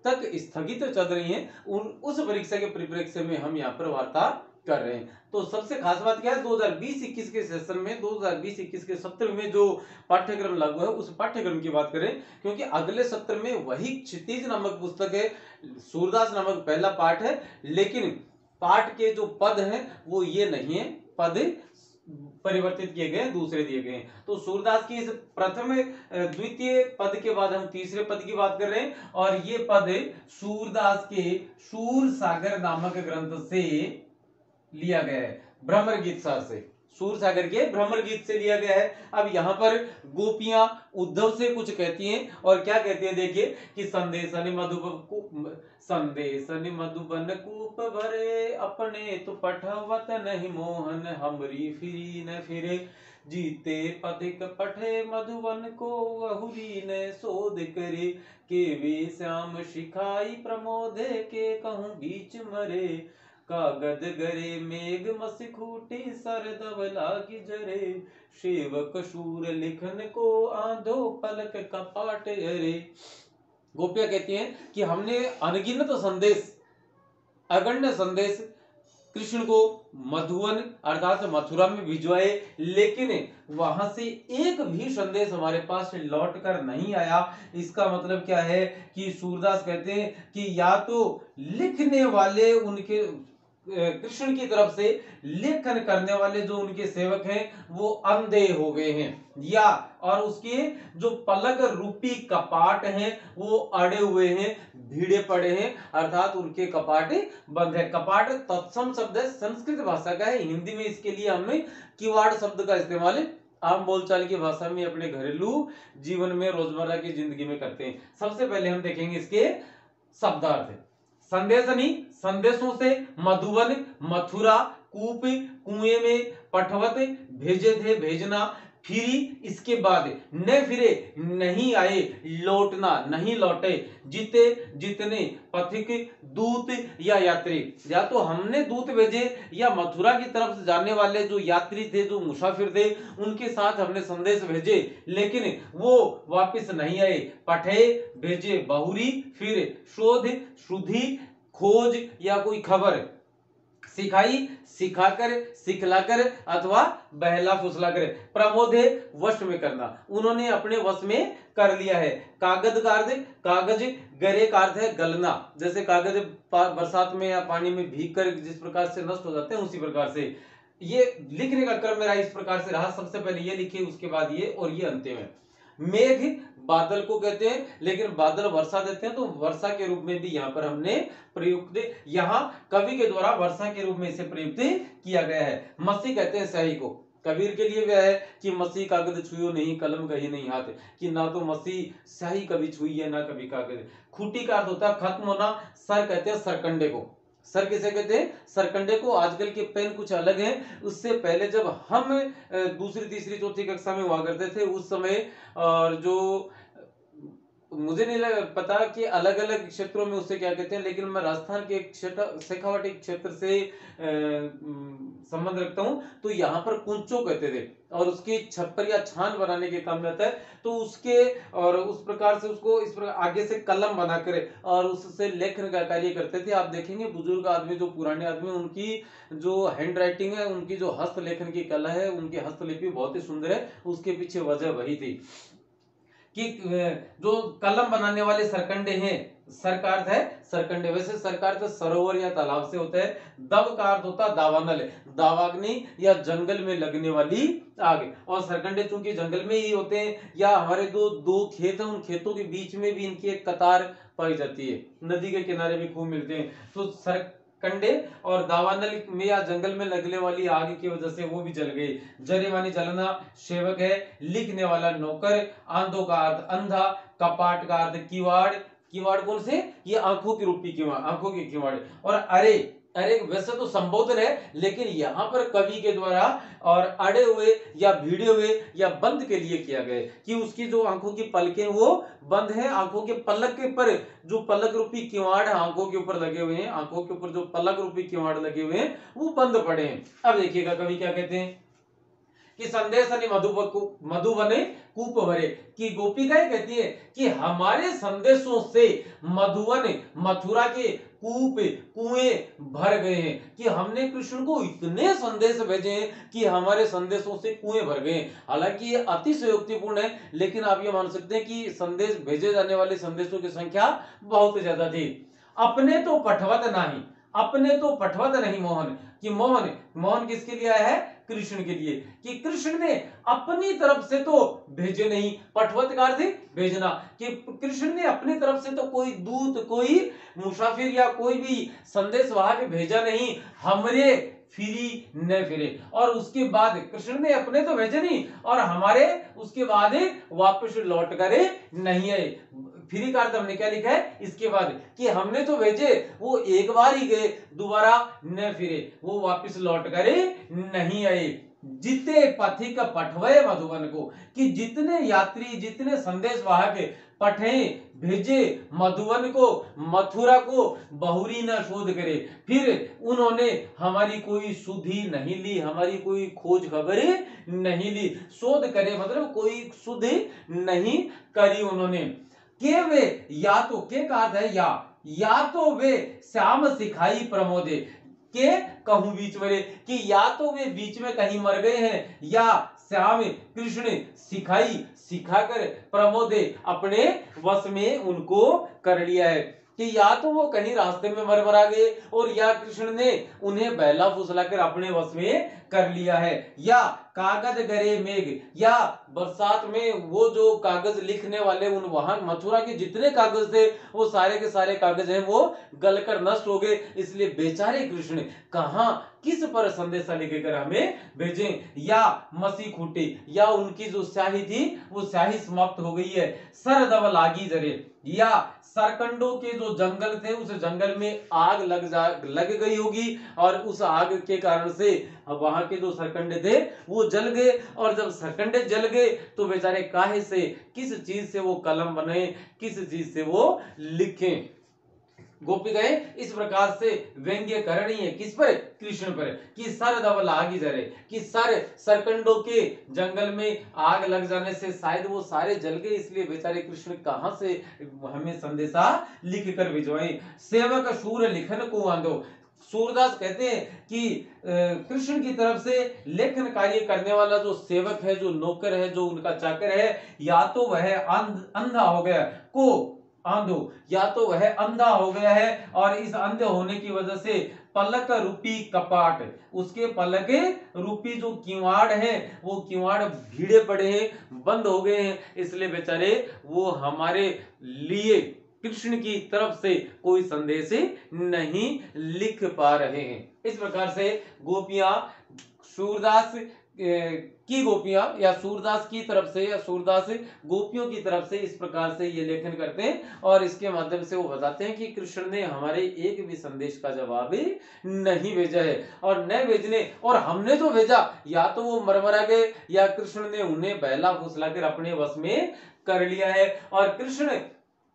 तक स्थगित चल रही हैं, उस परीक्षा के परिप्रेक्ष्य में हम यहाँ पर वार्ता कर रहे हैं। तो सबसे खास बात क्या है, 2020-21 के सेशन में 2020-21 के सत्र में जो पाठ्यक्रम लागू है उस पाठ्यक्रम की बात करें, क्योंकि अगले सत्र में वही क्षितिज नामक पुस्तक है, सूरदास नामक पहला पाठ है, लेकिन पाठ के जो पद हैं वो ये नहीं है, पद परिवर्तित किए गए, दूसरे दिए गए। तो सूरदास की इस प्रथम द्वितीय पद के बाद हम तीसरे पद की बात कर रहे हैं, और ये पद सूरदास के सूर सागर नामक ग्रंथ से लिया गया है, भ्रमर गीत सार से, सूर सागर के भ्रमर गीत से लिया गया है। अब यहाँ पर गोपियां उद्धव से कुछ कहती हैं, और क्या कहती हैं देखिए कि संदेशन मधुबन कूप भरे, अपने तो पठवत नहीं मोहन, हमरी फिरी न फिरे, जीते पथिक पठे मधुबन को, अहुरी ने शोध करे, के वे श्याम शिखाई प्रमोदे, के कहूं बीच मरे, कागद गरे मेघ मसिखूटी, सरदब लागी जरे, सेवक शूर लिखन को, आंधो पलक कपाट अरे। गोपियां कहती हैं कि हमने अनगिनत संदेश, अगण्य संदेश कृष्ण को मधुवन अर्थात मथुरा में भिजवाए, लेकिन वहां से एक भी संदेश हमारे पास लौट कर नहीं आया। इसका मतलब क्या है कि सूरदास कहते हैं कि या तो लिखने वाले उनके कृष्ण की तरफ से लेखन करने वाले जो उनके सेवक हैं वो अंधे हो गए हैं, या और उसके जो पलक रूपी कपाट हैं वो अड़े हुए हैं, भीड़े पड़े हैं, अर्थात उनके कपाट बंद है। कपाट तत्सम शब्द है, संस्कृत भाषा का है। हिंदी में इसके लिए हमने किवाड़ शब्द का इस्तेमाल आम बोलचाल की भाषा में अपने घरेलू जीवन में रोजमर्रा की जिंदगी में करते हैं। सबसे पहले हम देखेंगे इसके शब्दार्थ। संदेशनी, संदेशों से, मधुबन मथुरा, कूप कुएं में, पठवत भेजे थे भेजना, फिरी इसके बाद, न फिरे नहीं आए, लौटना नहीं लौटे, जीते जितने, पथिक दूत या यात्री, या तो हमने दूत भेजे या मथुरा की तरफ से जाने वाले जो यात्री थे, जो मुसाफिर थे, उनके साथ हमने संदेश भेजे, लेकिन वो वापस नहीं आए। पठे भेजे बहुरी, फिर शोध, शुद्धि, खोज या कोई खबर, सिखाई, सिखाकर, सिखलाकर अथवा बहला फुसलाकर। प्रमोदे, वश में करना, उन्होंने अपने वश में कर लिया है। कागज का अर्थ कागज, गरे का अर्थ है गलना, जैसे कागज बरसात में या पानी में भीग कर जिस प्रकार से नष्ट हो जाते हैं उसी प्रकार से। ये लिखने का क्रम मेरा इस प्रकार से रहा, सबसे पहले ये लिखिए, उसके बाद ये, और ये अंतिम है। मेघ बादल को कहते हैं, लेकिन बादल वर्षा देते हैं, तो वर्षा के रूप में भी यहाँ पर हमने प्रयुक्त, यहाँ कवि के द्वारा वर्षा के रूप में इसे प्रयुक्त किया गया है। मसी कहते हैं स्याही को, कबीर के लिए वह है कि मसी कागज छुइयो नहीं, कलम कही नहीं हाथ, कि ना तो मसी स्याही कभी छुई है, ना कभी कागज। खूटी का अर्थ होता है खत्म होना। सर कहते हैं सरकंडे को, सर किसे कहते हैं? सरकंडे को। आजकल के पेन कुछ अलग हैं, उससे पहले जब हम दूसरी तीसरी चौथी कक्षा में हुआ करते थे उस समय, और जो मुझे नहीं पता कि अलग अलग क्षेत्रों में उसे क्या कहते हैं, लेकिन मैं राजस्थान के एक शेखावाटी क्षेत्र से संबंध रखता हूं, तो यहाँ पर कुंचो कहते थे, और उसकी छप्पर या छान बनाने के काम में आता है, तो उसके और उस प्रकार से उसको इस प्रकार आगे से कलम बनाकर और उससे लेखन का कार्य करते थे। आप देखेंगे बुजुर्ग आदमी, जो पुराने आदमी, उनकी जो हैंड राइटिंग है, उनकी जो हस्तलेखन की कला है, उनकी हस्तलिपि बहुत ही सुंदर है। उसके पीछे वजह वही थी कि जो कलम बनाने वाले सरकंडे हैं, सर का अर्थ है सरकंडे, वैसे सर का अर्थ सरोवर या तालाब से होता है। दब का अर्थ होता है दावानल, दावाग्नि या जंगल में लगने वाली आग, और सरकंडे चूंकि जंगल में ही होते हैं, या हमारे दो खेत हैं, उन खेतों के बीच में भी इनकी एक कतार पाई जाती है, नदी के किनारे भी खूब मिलते हैं। तो कंडे और दावानल में या जंगल में लगने वाली आग की वजह से वो भी जल गए। जरे मानी जलना, सेवक है, लिखने वाला नौकर, आंधों का अर्थ अंधा, कपाट का अर्थ किवाड़, किवाड़ कौन से? ये आंखों की रूपी किवाड़, आंखों की किवाड़। और अरे, अरे वैसे तो संबोधन है, लेकिन यहाँ पर कवि के द्वारा और अड़े हुए या भिड़े हुए या बंद के लिए किया गया कि उसकी जो आंखों की पलकें वो बंद है, आंखों के पलक के पर जो पलक रूपी किवाड़ आंखों के ऊपर लगे हुए हैं, आंखों के ऊपर जो पलक रूपी किवाड़ लगे हुए हैं वो बंद पड़े हैं। अब देखिएगा कवि क्या कहते हैं कि संदेश मधुबने कूप भरे, कि गोपिकाएं कहती है कि हमारे संदेशों से मधुवन मथुरा के कूप कुएं भर गए हैं, कि हमने कृष्ण को इतने संदेश भेजे हैं कि हमारे संदेशों से कुएं भर गए हैं। हालांकि ये अतिशयोक्तिपूर्ण है, लेकिन आप ये मान सकते हैं कि संदेश भेजे जाने वाले संदेशों की संख्या बहुत ज्यादा थी। अपने तो पठवत नहीं, अपने तो पठवत नहीं मोहन, कि मोहन, मोहन किसके लिए आया है? कृष्ण के लिए, कि कृष्ण ने अपनी तरफ से तो भेजे नहीं, पठवत का अर्थ भेजना, कि कृष्ण ने अपनी तरफ से तो कोई दूत, कोई मुसाफिर या कोई भी संदेशवाहक भेजा नहीं, हमरे फिरी न फिरे। और उसके बाद कृष्ण ने अपने तो भेजे नहीं और हमारे उसके बाद वापस लौट कर नहीं आए। फ्री का अर्थ हमने क्या लिखा है इसके बाद, कि हमने तो भेजे वो एक बार ही गए, दोबारा न फिरे, वो वापस लौट कर नहीं आए। जिते पथिक पठवे मधुबन को, कि जितने यात्री, जितने संदेशवाहक पठे भेजे मधुबन को, मथुरा को, बहुरी न शोध करे, फिर उन्होंने हमारी कोई सुधि नहीं ली, हमारी कोई खोज खबर नहीं ली। शोध करे मतलब कोई सुध नहीं करी उन्होंने। के वे, या तो के का अर्थ है या तो वे श्याम सिखाई प्रमोदे, के कहूं बीच में, कि या तो वे बीच में कहीं मर गए हैं, या श्याम कृष्ण सिखाई, सिखाकर प्रमोदे अपने वश में उनको कर लिया है, कि या तो वो कहीं रास्ते में मर मरा गए और या कृष्ण ने उन्हें बहला फुसलाकर अपने वश में कर लिया है। या कागज गरे मेघ, या बरसात में वो जो कागज लिखने वाले उन वहां मथुरा के जितने कागज थे वो सारे के सारे कागज हैं वो गलकर नष्ट हो गए, इसलिए बेचारे कृष्ण कहां किस पर संदेशा लेकर हमें भेजें। या मसी खूटे, या उनकी जो स्याही थी वो स्याही समाप्त हो गई है। सर दबल आगी जरे, या सरकंडों के जो जंगल थे उस जंगल में आग लग गई होगी और उस आग के कारण से वहां के जो सरकंडे थे वो जल गए, और जब सरकंडे जल गए तो बेचारे काहे से, किस चीज से वो कलम बने, किस चीज से वो लिखें। गोपिकाएं इस प्रकार से व्यंग्य कर रही है किस पर? कृष्ण पर, कि सर दबल आगी जरे, कि सर सरकंडों के जंगल में आग लग जाने से शायद वो सारे जल गए, इसलिए बेचारे कृष्ण कहां से हमें संदेशा लिख कर भिजवाएं। सेवक सूर लिखन को आंदो, सूरदास कहते हैं कि कृष्ण की तरफ से लेखन कार्य करने वाला जो सेवक है, जो नौकर है, जो उनका चाकर है, या तो वह अंधा हो गया को आंधो, या तो वह अंधा हो गया है और इस अंधे होने की वजह से पलक रूपी कपाट, उसके पलक रूपी जो किवाड़ है वो किवाड़ भीड़े पड़े हैं, बंद हो गए हैं, इसलिए बेचारे वो हमारे लिए कृष्ण की तरफ से कोई संदेश नहीं लिख पा रहे हैं। इस प्रकार से गोपियां सूरदास की गोपियां या सूरदास की तरफ से या सूरदास गोपियों की तरफ से इस प्रकार से ये लेखन करते हैं और इसके माध्यम से वो बताते हैं कि कृष्ण ने हमारे एक भी संदेश का जवाब नहीं भेजा है और न भेजने और हमने जो भेजा या तो वो मरमरा गए या कृष्ण ने उन्हें बहला फुसलाकर अपने वश में कर लिया है। और कृष्ण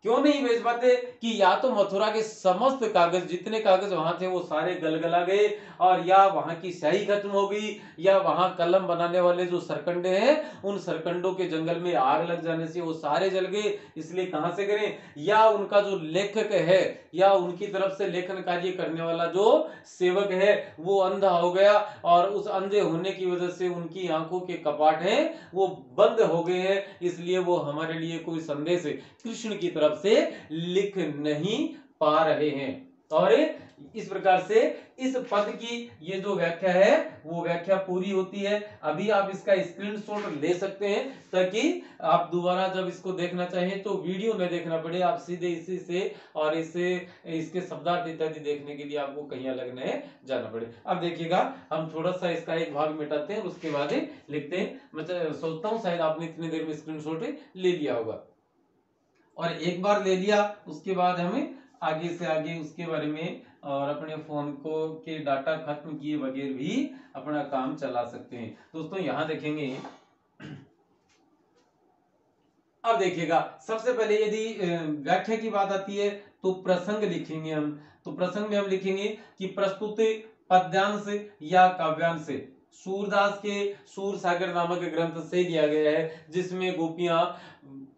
क्यों नहीं भेज पाते कि या तो मथुरा के समस्त कागज, जितने कागज वहां थे वो सारे गलगला गए और या वहां की स्याही खत्म हो गई या वहां कलम बनाने वाले जो सरकंडे हैं उन सरकंडों के जंगल में आग लग जाने से वो सारे जल गए, इसलिए कहां से करें, या उनका जो लेखक है या उनकी तरफ से लेखन कार्य करने वाला जो सेवक है वो अंधा हो गया और उस अंधे होने की वजह से उनकी आंखों के कपाट हैं वो बंद हो गए हैं, इसलिए वो हमारे लिए कोई संदेश कृष्ण की तरफ से लिख नहीं पा रहे हैं। और इस प्रकार से इस पद की ये जो व्याख्या है वो व्याख्या पूरी होती है। अभी आप इसका स्क्रीनशॉट ले सकते हैं ताकि आप दोबारा जब इसको देखना चाहें तो वीडियो न देखना पड़े, आप सीधे इसी से और इससे इसके शब्दार्थ इत्यादि देखने के लिए आपको कहीं अलग नहीं जाना पड़े। अब देखिएगा हम थोड़ा सा इसका एक भाग मिटाते हैं उसके बाद लिखते हैं। मैं सोचता हूँ शायद आपने इतनी देर में स्क्रीनशॉट ले लिया होगा और एक बार ले लिया उसके बाद हमें आगे से आगे उसके बारे में और अपने फोन को के डाटा खत्म किए बगैर भी अपना काम चला सकते हैं। दोस्तों यहां देखेंगे, अब देखिएगा सबसे पहले यदि व्याख्या की बात आती है तो प्रसंग लिखेंगे हम। तो प्रसंग में हम लिखेंगे कि प्रस्तुत पद्यांश या काव्यांश सूरदास के सूर सागर नामक ग्रंथ से लिया गया है, जिसमें गोपियां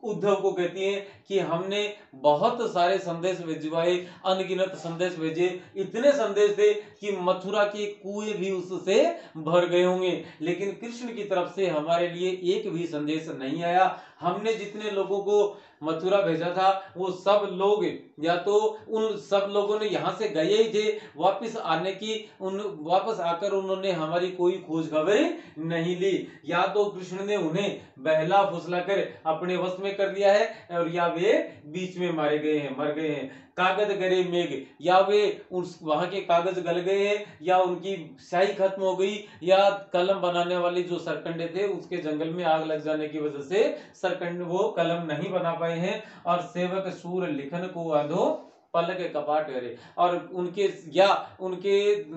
उद्धव को कहती हैं कि हमने बहुत सारे संदेश भिजवाए, अनगिनत संदेश भेजे, इतने संदेश थे कि मथुरा के कुएं भी उससे भर गए होंगे, लेकिन कृष्ण की तरफ से हमारे लिए एक भी संदेश नहीं आया। हमने जितने लोगों को मथुरा भेजा था वो सब लोग या तो उन सब लोगों ने यहाँ से गए ही थे, वापस आने की वापस आकर उन्होंने हमारी कोई खोज खबर नहीं ली, या तो कृष्ण ने उन्हें बहला फुसलाकर अपने वश में कर लिया है और या वे बीच में मारे गए हैं, मर गए हैं। कागज गरे मेघ, या वे उस वहां के कागज गल गए हैं या उनकी स्याही खत्म हो गई या कलम बनाने वाले जो सरकंडे थे उसके जंगल में आग लग जाने की वजह से सरकंड वो कलम नहीं बना पाए हैं और सेवक सूर लिखन को आधो पलक कपाट करे, और उनके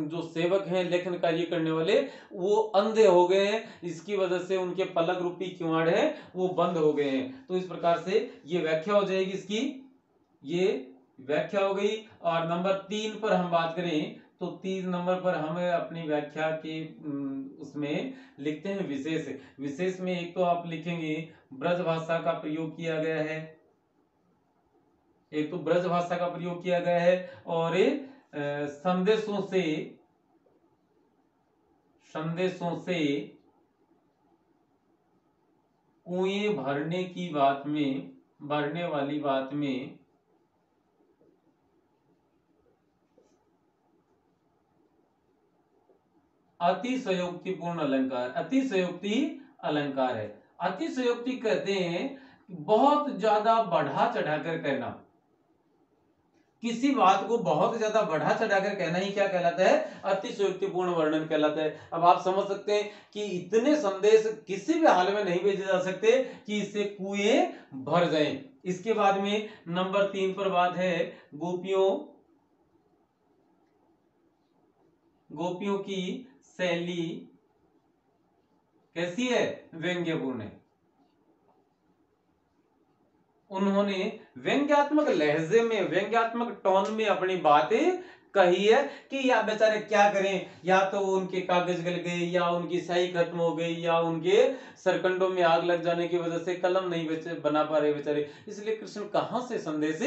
जो सेवक हैं लेखन कार्य करने वाले वो अंधे हो गए हैं, इसकी वजह से उनके पलक रूपी किवाड़ है वो बंद हो गए हैं। तो इस प्रकार से ये व्याख्या हो जाएगी इसकी, ये व्याख्या हो गई। और नंबर 3 पर हम बात करें तो 3 नंबर पर हमें अपनी व्याख्या के उसमें लिखते हैं विशेष। विशेष में एक तो आप लिखेंगे ब्रज भाषा का प्रयोग किया गया है, एक तो ब्रज भाषा का प्रयोग किया गया है और संदेशों से कुएं भरने वाली बात में अतिशयोक्तिपूर्ण अलंकार, अतिशयोक्ति अलंकार है। अतिशयोक्ति कहते हैं बहुत ज्यादा बढ़ा चढ़ाकर कहना, किसी बात को बहुत ज्यादा बढ़ा चढ़ाकर कहना ही क्या कहलाता है, अतिशयोक्तिपूर्ण वर्णन कहलाता है। अब आप समझ सकते हैं कि इतने संदेश किसी भी हाल में नहीं भेजे जा सकते कि इससे कुएं भर जाएं। इसके बाद में नंबर 3 पर बात है गोपियों की शैली कैसी है, व्यंग्यपूर्ण है। उन्होंने व्यंग्यात्मक लहजे में, व्यंग्यात्मक टोन में अपनी बातें कही है कि या बेचारे क्या करें, या तो उनके कागज गल गए, या उनकी स्याही खत्म हो गई, या उनके सरकंडों में आग लग जाने की वजह से कलम नहीं बना पा रहे बेचारे, इसलिए कृष्ण कहां से संदेश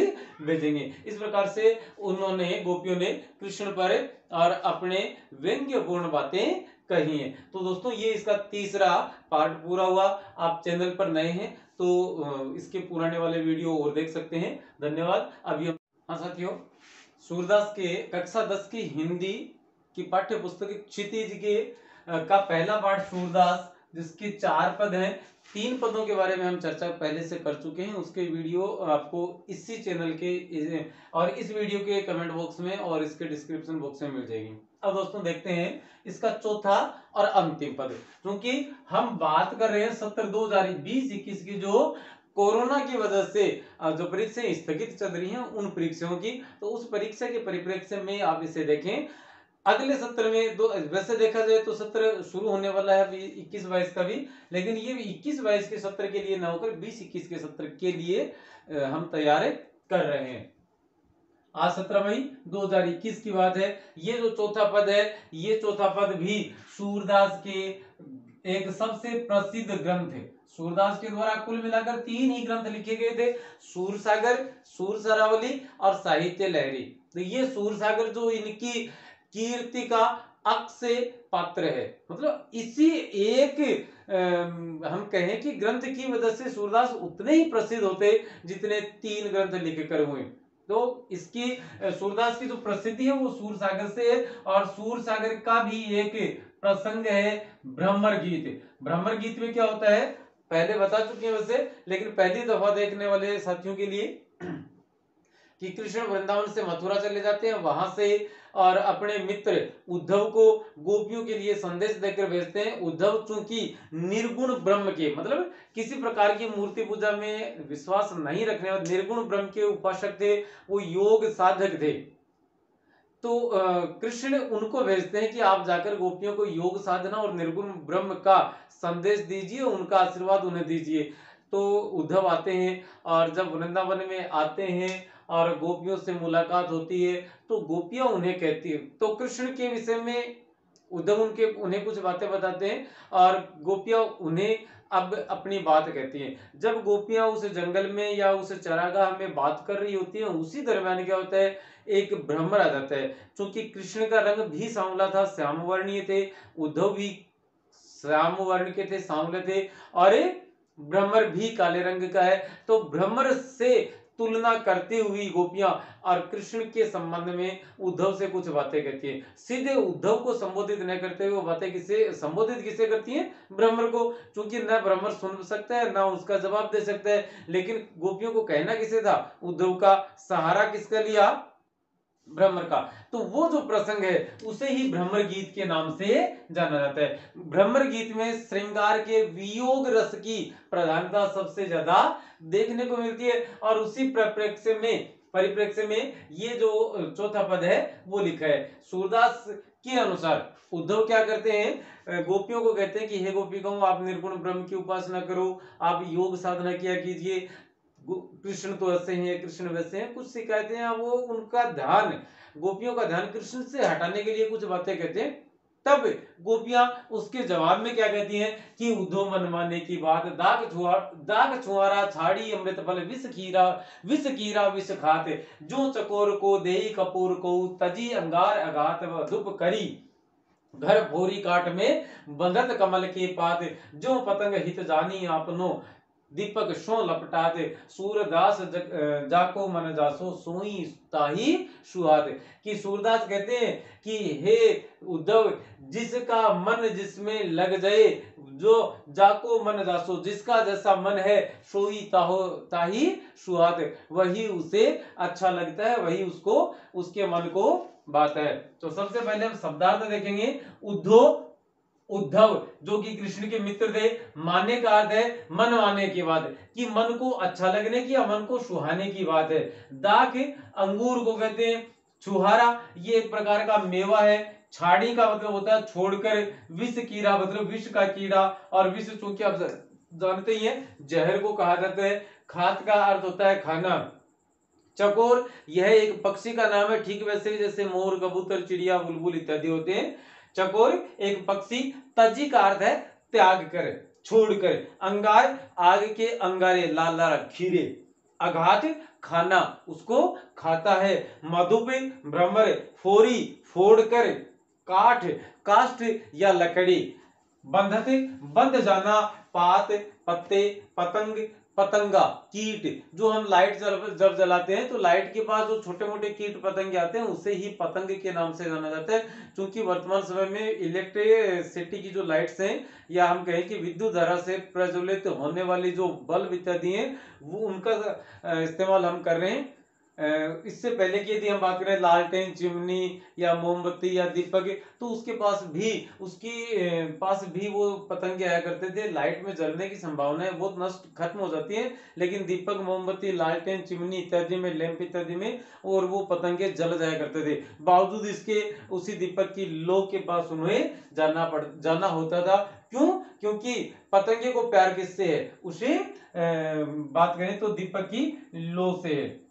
भेजेंगे। इस प्रकार से उन्होंने, गोपियों ने कृष्ण पर और अपने व्यंग्यपूर्ण बातें कही है। तो दोस्तों ये इसका तीसरा पार्ट पूरा हुआ। आप चैनल पर नए हैं तो इसके पुराने वाले वीडियो और देख सकते हैं। धन्यवाद। अभी हाँ साथियों, सूरदास के कक्षा 10 की हिंदी की पाठ्य पुस्तक क्षितिज के का पहला पाठ सूरदास, जिसके 4 पद हैं, 3 पदों के बारे में हम चर्चा पहले से कर चुके हैं। उसके वीडियो आपको इसी चैनल के और इस वीडियो के कमेंट बॉक्स में और इसके डिस्क्रिप्शन बॉक्स में मिल जाएगी। अब दोस्तों देखते हैं इसका चौथा और अंतिम पद, क्योंकि हम बात कर रहे हैं सत्र 2020-21 की, जो कोरोना की वजह से जो परीक्षाएं स्थगित चल रही हैं उन परीक्षाओं की। तो उस परीक्षा के परिप्रेक्ष्य में आप इसे देखें। अगले सत्र में वैसे देखा जाए तो सत्र शुरू होने वाला है अभी 21-22 का भी, लेकिन ये 21-22 के सत्र के लिए ना होकर 20-21 के सत्र के लिए हम तैयारी कर रहे हैं। आज 17 मई 2021 की बात है। ये जो चौथा पद है, ये चौथा पद भी सूरदास के एक सबसे प्रसिद्ध ग्रंथ है। सूरदास के द्वारा कुल मिलाकर 3 ही ग्रंथ लिखे गए थे, सूरसागर, सूरसरावली और साहित्य लहरी। तो ये सूरसागर जो इनकी कीर्ति का अक्षय पात्र है, मतलब इसी एक हम कहें कि ग्रंथ की वजह से सूरदास उतने ही प्रसिद्ध होते जितने 3 ग्रंथ लिख कर हुए। तो इसकी सूरदास की जो प्रसिद्धि है वो सूरसागर से है। और सूरसागर का भी एक प्रसंग है भ्रमर गीत। भ्रमर गीत में क्या होता है पहले बता चुके हैं वैसे, लेकिन पहली दफा देखने वाले साथियों के लिए कि कृष्ण वृंदावन से मथुरा चले जाते हैं, वहां से और अपने मित्र उद्धव को गोपियों के लिए संदेश देकर भेजते हैं। उद्धव चूंकि निर्गुण ब्रह्म के, मतलब किसी प्रकार की मूर्ति पूजा में विश्वास नहीं रखने वाले निर्गुण ब्रह्म के उपासक थे, वो योग साधक थे। तो कृष्ण उनको भेजते हैं कि आप जाकर गोपियों को योग साधना और निर्गुण ब्रह्म का संदेश दीजिए, उनका आशीर्वाद उन्हें दीजिए। तो उद्धव आते हैं, और जब वृंदावन में आते हैं और गोपियों से मुलाकात होती है तो गोपियां उन्हें कहती है, तो कृष्ण के विषय में उद्धव उन्हें कुछ बातें बताते हैं और गोपियां उन्हें अब अपनी बात कहती हैं। जब गोपियां उस जंगल में या उस चरागाह में बात कर रही होती हैं, उसी दरमियान क्या होता है, एक भ्रमर आ जाता है। क्योंकि कृष्ण का रंग भी सांवला था, श्याम वर्णीय थे, उद्धव भी श्याम वर्ण के थे, सांवले थे, और भ्रमर भी काले रंग का है। तो भ्रमर से तुलना करती हुई गोपियां और कृष्ण के संबंध में उद्धव से कुछ बातें कहती हैं। सीधे उद्धव को संबोधित न करते हुए वो बातें किसे करती हैं, भ्रमर को। क्योंकि न भ्रमर सुन सकता है ना उसका जवाब दे सकता है, लेकिन गोपियों को कहना किसे था, उद्धव का। सहारा किसका लिया, भ्रमर का। तो वो जो प्रसंग है उसे ही भ्रमर गीत के नाम से जाना जाता है। भ्रमर गीत में श्रृंगार के वियोग रस की प्रधानता सबसे ज्यादा देखने को मिलती है, और उसी परिप्रेक्ष्य में ये जो चौथा पद है वो लिखा है। सूरदास के अनुसार उद्धव क्या करते हैं, गोपियों को कहते हैं कि हे गोपिकाओं, आप निर्गुण ब्रह्म की उपासना करो, आप योग साधना किया कीजिए। कृष्ण तो ऐसे हैं, कृष्ण वैसे हैं, कुछ शिकायतें हैं, वो उनका ध्यान, गोपियों का ध्यान कृष्ण से हटाने के लिए कुछ बातें कहते हैं। तब गोपियां उसके जवाब में क्या कहती हैं कि उद्धव मन माने की बात, दाग छुआरा छाड़ी अमृत फल विष कीरा विष खाते, जो चकोर को देई कपूर को तजी अंगार अघात धूप करी, घर भोरी काट में बंधत कमल के पात, जो पतंग हित जानी आपनो दीपक शो लपटाते, सूरदास जाको मन जासो सोई ताही सुहाते। कि सूरदास कहते हैं कि हे उद्धव, जिसका मन जिसमें लग जाए, जो जाको मन जासो, जिसका जैसा मन है, सोई ताही सुहाते, वही उसे अच्छा लगता है, वही उसको उसके मन को बात है। तो सबसे पहले हम शब्दार्थ देखेंगे। उद्धव जो कि कृष्ण के मित्र थे, मानने का अर्थ है मन मानने की बात है, कि मन को अच्छा लगने की या मन को सुहाने की बात है। दाक अंगूर को कहते हैं, छुहारा ये एक प्रकार का मेवा है, छाड़ी का मतलब होता है छोड़कर, विष कीड़ा मतलब विष का कीड़ा, और विष चूंकि आप जानते ही हैं जहर को कहा जाता है, खात का अर्थ होता है खाना, चकोर यह एक पक्षी का नाम है, ठीक वैसे ही जैसे मोर, कबूतर, चिड़िया, बुलबुल इत्यादि होते हैं। चकोर एक पक्षी। तजी का अर्थ है त्याग कर, छोड़कर। अंगार आग के अंगारे, लाल लाल खीरे। अघात खाना, उसको खाता है। मधुप भ्रमर, फोरी फोड़कर। काठ काष्ठ या लकड़ी। बंधते बंध जाना। पात पत्ते, पतंग पतंगा, कीट। जो हम लाइट जब जलाते हैं तो लाइट के पास जो छोटे मोटे कीट पतंगे आते हैं उसे ही पतंग के नाम से जाना जाता है। क्योंकि वर्तमान समय में इलेक्ट्रिसिटी की जो लाइट्स हैं, या हम कहें कि विद्युत धारा से प्रज्वलित होने वाली जो बल्ब इत्यादि हैं, वो उनका इस्तेमाल हम कर रहे हैं। इससे पहले की यदि हम बात करें लालटेन, चिमनी या मोमबत्ती या दीपक, तो उसके पास भी वो पतंगे आया करते थे। लाइट में जलने की संभावना है बहुत नष्ट खत्म हो जाती है, लेकिन दीपक, मोमबत्ती, लालटेन, चिमनी इत्यादि में, लैंप इत्यादि में, और वो पतंगे जल जाया करते थे। बावजूद इसके उसी दीपक की लो के पास उन्हें जाना होता था। क्यों? क्योंकि पतंगे को प्यार किससे है? उसे बात करें तो दीपक की लो से है।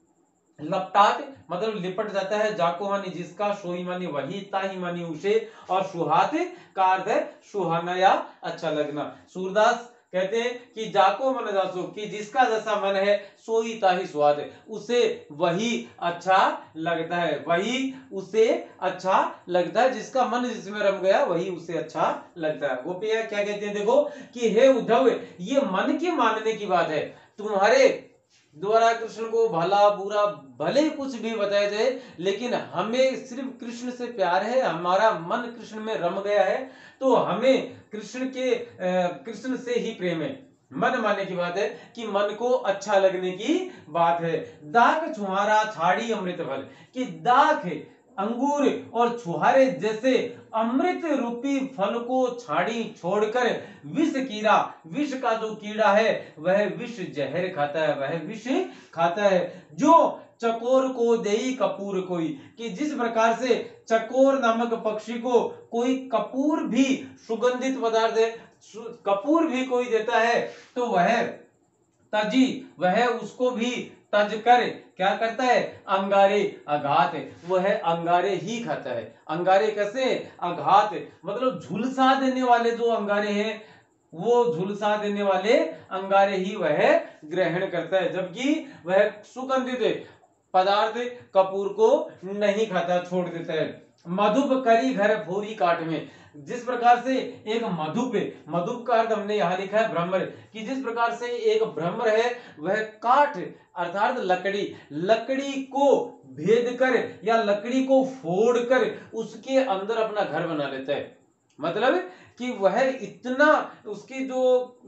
लपटात मतलब लिपट जाता है। जाको मानी जिसका, सोई मानी वही, ताही मानी उसे, और सुहात का अर्थ है सुहाना या अच्छा लगना। सूरदास कहते हैं कि जाको मन जासो, कि जिसका जैसा मन है, सोई ताही स्वाद है, उसे वही अच्छा लगता है, वही उसे अच्छा लगता है। जिसका मन जिसमें रम गया वही उसे अच्छा लगता है। गोपिया क्या कहते हैं देखो, कि हे उद्धव, ये मन के मानने की बात है। तुम्हारे द्वारा कृष्ण को भला बुरा भले ही कुछ भी बताया जाए, लेकिन हमें सिर्फ कृष्ण से प्यार है, हमारा मन कृष्ण में रम गया है, तो हमें कृष्ण से ही प्रेम है। मन मानने की बात है कि मन को अच्छा लगने की बात है। दाख छुहारा छाड़ी अमृत फल, कि दाख अंगूर और छुहारे जैसे अमृत रूपी फल को छाड़ी छोड़कर विष कीड़ा, विष का जो कीड़ा है वह विष जहर खाता है, वह विष खाता है। जो चकोर को देई कपूर कोई, कि जिस प्रकार से चकोर नामक पक्षी को कोई कपूर भी सुगंधित पदार्थ है, कपूर भी कोई देता है, तो वह तजी, वह उसको भी तज कर क्या करता है? अंगारे अघात, वह अंगारे ही खाता है। अंगारे कैसे? अघात मतलब झुलसा देने वाले जो अंगारे हैं, वो झुलसा देने वाले अंगारे ही वह ग्रहण करता है, जबकि वह सुगंधित पदार्थ कपूर को नहीं खाता, छोड़ देता है। मधुप करी घर फोरी काट में, जिस प्रकार से एक मधुप का अर्थ हमने यहां लिखा है भ्रमर, कि जिस प्रकार से एक भ्रमर है वह काठ अर्थात लकड़ी को भेद कर या लकड़ी को फोड़ कर उसके अंदर अपना घर बना लेता है। मतलब कि वह इतना, उसकी जो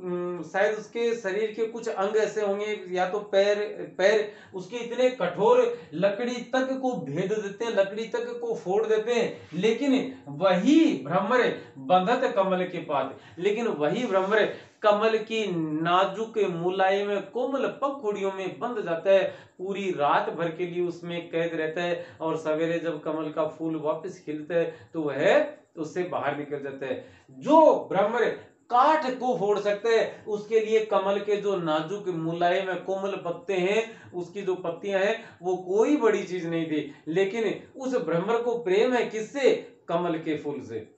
शायद उसके शरीर के कुछ अंग ऐसे होंगे, या तो पैर उसके इतने कठोर, लकड़ी तक को भेद देते हैं, लकड़ी तक को फोड़ देते हैं। लेकिन वही भ्रमर बंधत कमल के पात, लेकिन वही भ्रमर कमल की नाजुक मुलायम कोमल पखुड़ियों में बंध जाता है, पूरी रात भर के लिए उसमें कैद रहता है, और सवेरे जब कमल का फूल वापस खिलता है तो वह उससे बाहर निकल जाता है। जो भ्रमर काठ को फोड़ सकते हैं, उसके लिए कमल के जो नाजुक मुलायम कोमल पत्ते हैं, उसकी जो पत्तियां हैं, वो कोई बड़ी चीज नहीं थी। लेकिन उस भ्रमर को प्रेम है किससे? कमल के फूल से,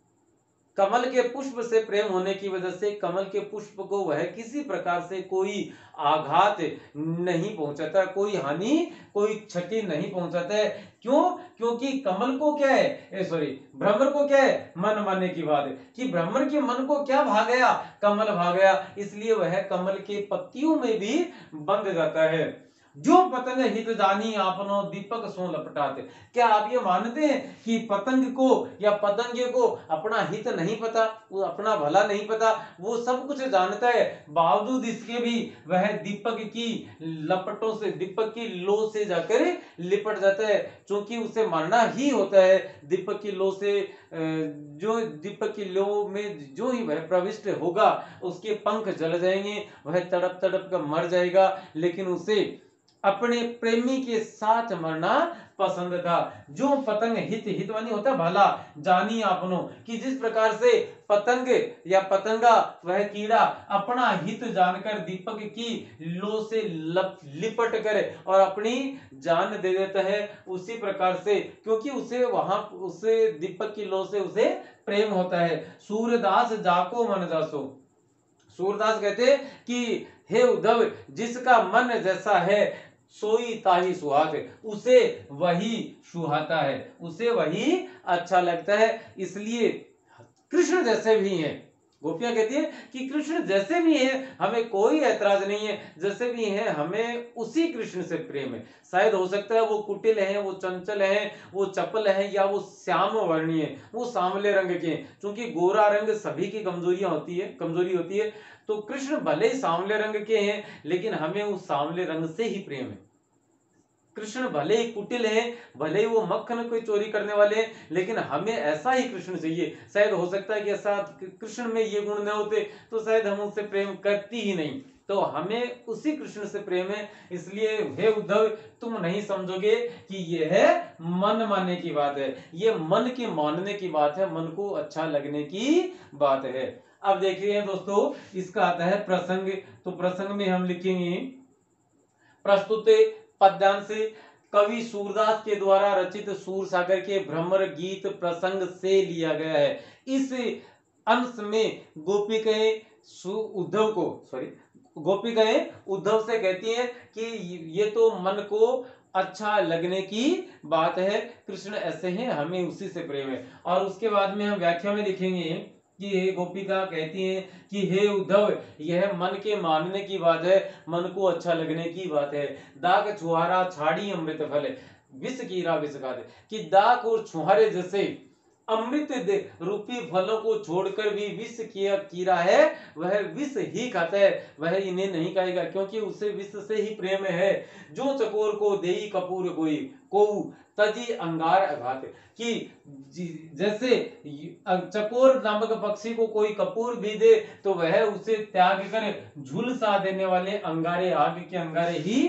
कमल के पुष्प से प्रेम होने की वजह से कमल के पुष्प को वह किसी प्रकार से कोई आघात नहीं पहुंचाता, कोई हानि, कोई क्षति नहीं पहुंचाता है। क्यों? क्योंकि कमल को क्या है, भ्रमर को क्या है? मन मानने की बात है, कि भ्रमर के मन को क्या भा गया? कमल भा गया, इसलिए वह कमल के पत्तियों में भी बंध जाता है। जो पतंग हित जानी आपनो दीपक सो लपटाते, क्या आप ये मानते हैं कि पतंग को या पतंगे को अपना हित नहीं पता, वो अपना भला नहीं पता, वो सब कुछ जानता है, बावजूद इसके भी वह दीपक की लपटों से, दीपक की लो से जाकर लिपट जाता है, क्योंकि उसे मरना ही होता है। दीपक की लो से जो दीपक की लो में जो ही वह प्रविष्ट होगा, उसके पंख जल जाएंगे, वह तड़प तड़प कर मर जाएगा, लेकिन उसे अपने प्रेमी के साथ मरना पसंद था। जो पतंग हित, हित मानी होता है भला, जानी आपनो, कि जिस प्रकार से पतंग या पतंगा वह कीड़ा अपना हित जानकर दीपक की लो से लिपट कर और अपनी जान दे देता है, उसी प्रकार से क्योंकि उसे वहां उसे दीपक की लो से उसे प्रेम होता है। सूरदास जाको मन जासो, सूरदास कहते कि हे उद्धव, जिसका मन जैसा है सोई ताही सुहाग, उसे वही सुहाता है, उसे वही अच्छा लगता है। इसलिए कृष्ण जैसे भी हैं, गोपियां कहती है कि कृष्ण जैसे भी हैं हमें कोई ऐतराज नहीं है, जैसे भी हैं हमें उसी कृष्ण से प्रेम है। शायद हो सकता है वो कुटिल हैं, वो चंचल हैं, वो चपल हैं, या वो श्याम वर्णीय है, वो सांवले रंग के हैं। क्योंकि गोरा रंग सभी की कमजोरी होती है। तो कृष्ण भले ही सांवले रंग के हैं, लेकिन हमें उस सांवले रंग से ही प्रेम है। कृष्ण भले ही कुटिल हैं, भले ही वो मक्खन कोई चोरी करने वाले हैं, लेकिन हमें ऐसा ही कृष्ण चाहिए। शायद हो सकता है कि ऐसा कृष्ण में ये गुण न होते तो शायद हम उनसे प्रेम करती ही नहीं। तो हमें उसी कृष्ण से प्रेम है। इसलिए हे उद्धव, तुम नहीं समझोगे कि ये है मन मानने की बात है, ये मन के मानने की बात है, मन को अच्छा लगने की बात है। अब देख रहे हैं दोस्तों, इसका आता है प्रसंग। तो प्रसंग में हम लिखेंगे प्रस्तुत पद्यांश कवि सूरदास के द्वारा रचित सूरसागर के भ्रमर गीत प्रसंग से लिया गया है। इस अंश में गोपिकाएं उद्धव से कहती हैं कि ये तो मन को अच्छा लगने की बात है, कृष्ण ऐसे हैं, हमें उसी से प्रेम है। और उसके बाद में हम व्याख्या में लिखेंगे कि हे गोपिका कहती हैं कि हे उद्धव, यह मन के मानने की बात है, मन को अच्छा लगने की बात है। दाग छुहारा छाड़ी अमृत फल, विष कीरा विष खाते, कि दाग और छुहारे जैसे अमृत रूपी फलों को छोड़कर भी विष किया कीड़ा है, वह विष ही खाता है, वह इन्हें नहीं खाएगा, क्योंकि उसे विष से ही प्रेम है। जो चकोर को देई कपूर कोई को तजी अंगार अघात, कि जैसे चकोर नामक पक्षी को कोई कपूर भी दे तो वह उसे त्याग कर झुलसा देने वाले अंगारे, आग के अंगारे ही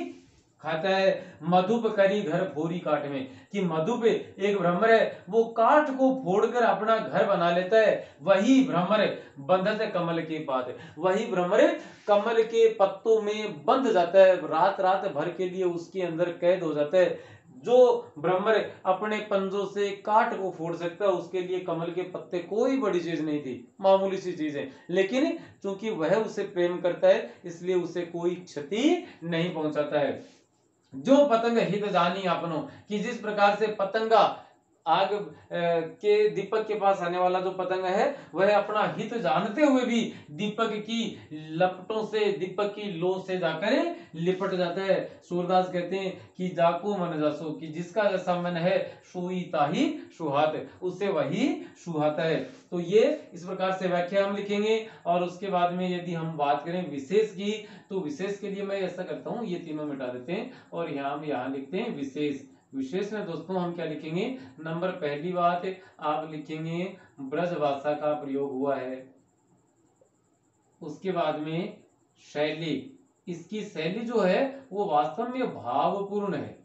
खाता है। मधुप करी घर फोरी काट में, कि मधुप एक भ्रमर है, वो काठ को फोड़कर अपना घर बना लेता है। वही भ्रमर बंधत कमल के पात, वही भ्रमर कमल के पत्तों में बंध जाता है, रात रात भर के लिए उसके अंदर कैद हो जाता है। जो भ्रमर अपने पंजों से काठ को फोड़ सकता है, उसके लिए कमल के पत्ते कोई बड़ी चीज नहीं थी, मामूली सी चीज है। लेकिन चूंकि वह उसे प्रेम करता है, इसलिए उसे कोई क्षति नहीं पहुंचाता है। जो पतंग हित जानी आपनो, कि जिस प्रकार से पतंगा आग के दीपक के पास आने वाला जो पतंग है, वह अपना हित जानते हुए भी दीपक की लपटों से, दीपक की लो से जाकर लिपट जाता है। सूरदास कहते हैं कि जाको मन जासो, कि जिसका जैसा मन है सोई ताही सुहात, उससे वही सुहाता है। तो ये इस प्रकार से व्याख्या हम लिखेंगे। और उसके बाद में यदि हम बात करें विशेष की, तो विशेष के लिए मैं ऐसा करता हूं, ये तीनों मिटा देते हैं और यहाँ लिखते हैं विशेष। विशेष में दोस्तों हम क्या लिखेंगे, नंबर पहली बात आप लिखेंगे ब्रज भाषा का प्रयोग हुआ है। उसके बाद में शैली, इसकी शैली जो है वो वास्तव में भावपूर्ण है।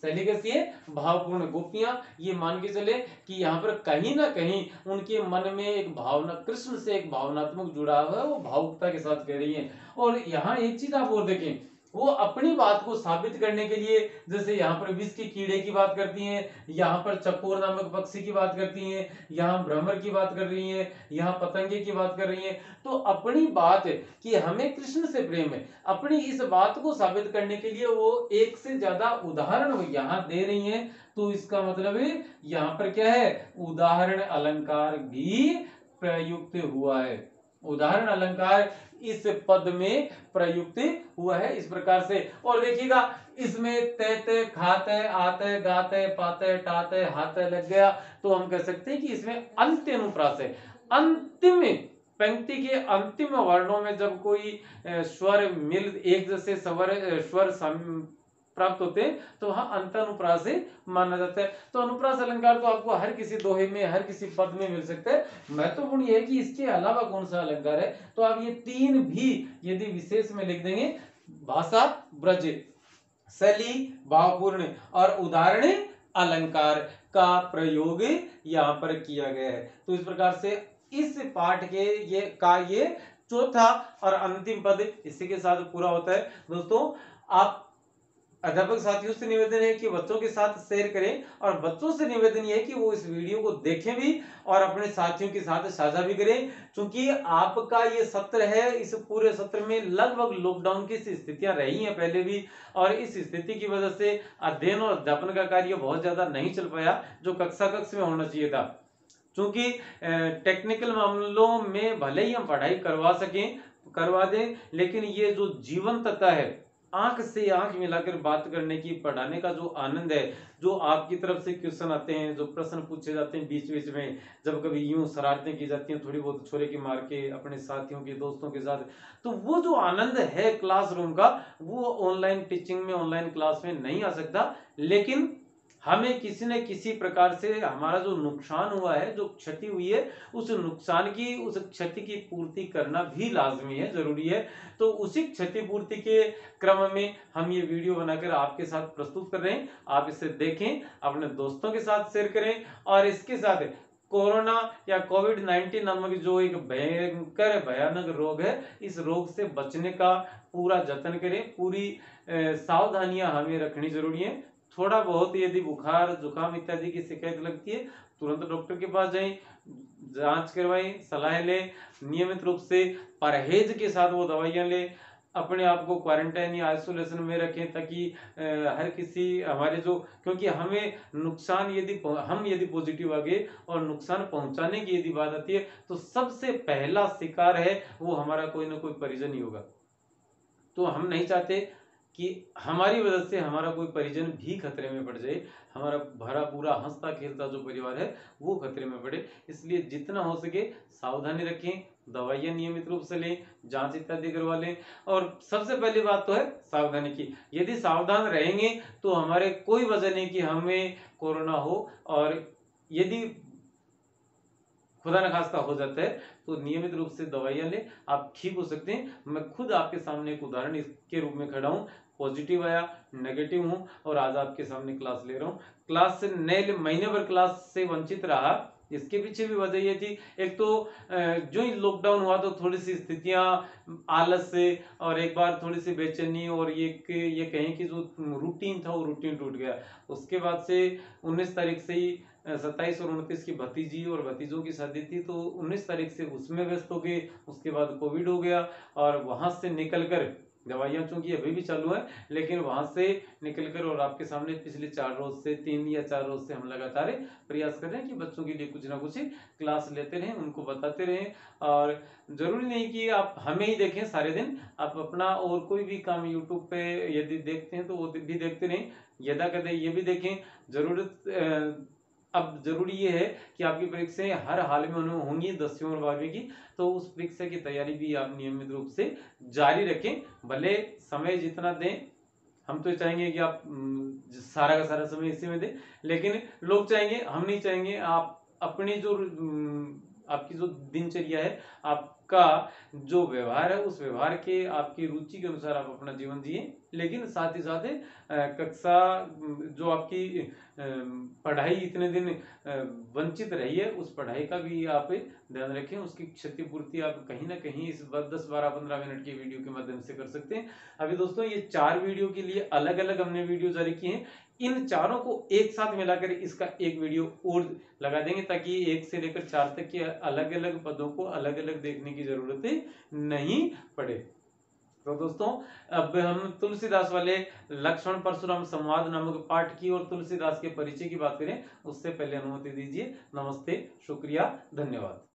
शैली कैसी है, भावपूर्ण। गोपियां ये मान के चले कि यहाँ पर कहीं ना कहीं उनके मन में एक भावना, कृष्ण से एक भावनात्मक जुड़ाव है, वो भावुकता के साथ कह रही है। और यहाँ एक चीज आप और देखें, वो अपनी बात को साबित करने के लिए, जैसे यहाँ पर विष के कीड़े की बात करती हैं, यहाँ पर चकोर नामक पक्षी की बात करती हैं, यहाँ भ्रमर की बात कर रही हैं, यहाँ पतंगे की बात कर रही हैं। तो अपनी बात कि हमें कृष्ण से प्रेम है, अपनी इस बात को साबित करने के लिए वो एक से ज्यादा उदाहरण वो यहाँ दे रही हैं। तो इसका मतलब यहाँ पर क्या है, उदाहरण अलंकार भी प्रयुक्त हुआ है। उदाहरण अलंकार इस पद में प्रयुक्त हुआ है इस प्रकार से। और देखिएगा इसमें तैते खाते आते गाते पाते टाते हाथे लग गया, तो हम कह सकते हैं कि इसमें अंत्य अनुप्रास है। अंतिम पंक्ति के अंतिम वर्णों में जब कोई स्वर मिल, एक जैसे स्वर प्राप्त होते हैं, तो वहां अंतानुप्रास माना जाता है। तो अनुप्रास अलंकार तो आपको हर किसी दोहे में, हर किसी पद में मिल सकता है। महत्वपूर्ण यह है कि इसके अलावा कौन सा अलंकार है, तो आप ये तीन भी यदि विशेष में लिख देंगे, भाषा, ब्रज, शैली भावपूर्ण और उदाहरण अलंकार का प्रयोग यहाँ पर किया गया है। तो इस प्रकार से इस पाठ के ये चौथा और अंतिम पद इसी के साथ पूरा होता है। दोस्तों, आप अध्यापक साथियों से निवेदन है कि बच्चों के साथ शेयर करें और बच्चों से निवेदन यह है कि वो इस वीडियो को देखें भी और अपने साथियों के साथ साझा भी करें, क्योंकि आपका ये सत्र है। इस पूरे सत्र में लगभग लॉकडाउन की स्थितियां रही हैं पहले भी, और इस स्थिति की वजह से अध्ययन और अध्यापन का कार्य बहुत ज्यादा नहीं चल पाया जो कक्षा कक्ष में होना चाहिए था। क्योंकि टेक्निकल मामलों में भले ही हम पढ़ाई करवा दें, लेकिन ये जो जीवंतता है, आंख से आंख मिलाकर बात करने की, पढ़ाने का जो आनंद है, जो आपकी तरफ से क्वेश्चन आते हैं, जो प्रश्न पूछे जाते हैं बीच बीच में, जब कभी यूं शरारतें की जाती हैं थोड़ी बहुत छोरे की मार के अपने साथियों के दोस्तों के साथ, तो वो जो आनंद है क्लासरूम का, वो ऑनलाइन टीचिंग में, ऑनलाइन क्लास में नहीं आ सकता। लेकिन हमें किसी न किसी प्रकार से हमारा जो नुकसान हुआ है, जो क्षति हुई है, उस क्षति की पूर्ति करना भी लाजमी है, जरूरी है। तो उसी क्षतिपूर्ति के क्रम में हम ये वीडियो बनाकर आपके साथ प्रस्तुत कर रहे हैं। आप इसे देखें, अपने दोस्तों के साथ शेयर करें, और इसके साथ कोरोना या कोविड-19 नामक जो एक भयानक रोग है, इस रोग से बचने का पूरा जतन करें। पूरी सावधानियां हमें रखनी जरूरी है। थोड़ा बहुत यदि बुखार, जुकाम इत्यादि की शिकायत लगती है, तुरंत डॉक्टर के पास जाएं, जांच करवाएं, सलाह लें, नियमित रूप से परहेज के साथ वो दवाइयां लें, अपने आप को क्वारंटाइन या आइसोलेशन में रखें, ताकि हर किसी हमारे जो, क्योंकि हमें नुकसान हम यदि पॉजिटिव आ गए और नुकसान पहुंचाने की यदि बात आती है, तो सबसे पहला शिकार है वो हमारा कोई ना कोई परिजन ही होगा। तो हम नहीं चाहते कि हमारी वजह से हमारा कोई परिजन भी खतरे में पड़ जाए, हमारा भरा पूरा हंसता खेलता जो परिवार है वो खतरे में पड़े। इसलिए जितना हो सके सावधानी रखें, दवाइयां नियमित रूप से लें, जांच इत्यादि करवा लें, और सबसे पहली बात तो है सावधानी की। यदि सावधान रहेंगे तो हमारे कोई वजह नहीं कि हमें कोरोना हो, और यदि खुदा न खास्ता हो जाता है तो नियमित रूप से दवाइयां लें, आप ठीक हो सकते हैं। मैं खुद आपके सामने एक उदाहरण इसके रूप में खड़ा हूं, पॉजिटिव आया, नेगेटिव हूं, और आज आपके सामने क्लास ले रहा हूं। क्लास से नए महीने भर क्लास से वंचित रहा, इसके पीछे भी वजह ये थी, एक तो जो ही लॉकडाउन हुआ तो थोड़ी सी स्थितियां आलस से, और एक बार थोड़ी सी बेचैनी, और ये कहें कि जो रूटीन था वो रूटीन टूट गया। उसके बाद से 19 तारीख से ही 27 और 29 की भतीजी और भतीजों की शादी थी, तो 19 तारीख से उसमें व्यस्त हो गए। उसके बाद कोविड हो गया, और वहां से निकलकर दवाइयां चूंकि अभी भी चालू है, लेकिन वहां से निकलकर और आपके सामने पिछले 3 या 4 रोज से हम लगातार प्रयास कर रहे हैं कि बच्चों के लिए कुछ ना कुछ क्लास लेते रहें, उनको बताते रहें। और जरूरी नहीं कि आप हमें ही देखें सारे दिन, आप अपना और कोई भी काम यूट्यूब पे यदि देखते हैं तो वो भी देखते रहें, यदा कदे ये भी देखें। अब जरूरी ये है कि आपकी परीक्षाएं हर हाल में होंगी 10वीं और 12वीं की, तो उस परीक्षा की तैयारी भी आप नियमित रूप से जारी रखें। भले समय जितना दें, हम तो चाहेंगे कि आप सारा का सारा समय इसी में दें, लेकिन लोग चाहेंगे, हम नहीं चाहेंगे। आप अपनी जो आपकी जो दिनचर्या है, आपका जो व्यवहार है, उस व्यवहार के, आपकी रुचि के अनुसार आप अपना जीवन जिए, लेकिन साथ ही साथ कक्षा जो आपकी पढ़ाई इतने दिन वंचित रही है, उस पढ़ाई का भी आप ध्यान रखें। उसकी क्षतिपूर्ति आप कहीं ना कहीं इस 10, 12, 15 मिनट की वीडियो के माध्यम से कर सकते हैं। अभी दोस्तों ये 4 वीडियो के लिए अलग अलग हमने वीडियो जारी किए हैं, इन चारों को एक साथ मिलाकर इसका एक वीडियो और लगा देंगे, ताकि 1 से लेकर 4 तक के अलग अलग पदों को अलग अलग देखने की जरूरत नहीं पड़े। तो दोस्तों, अब हम तुलसीदास वाले लक्ष्मण परशुराम संवाद नामक पाठ की और तुलसीदास के परिचय की बात करें, उससे पहले अनुमति दीजिए। नमस्ते, शुक्रिया, धन्यवाद।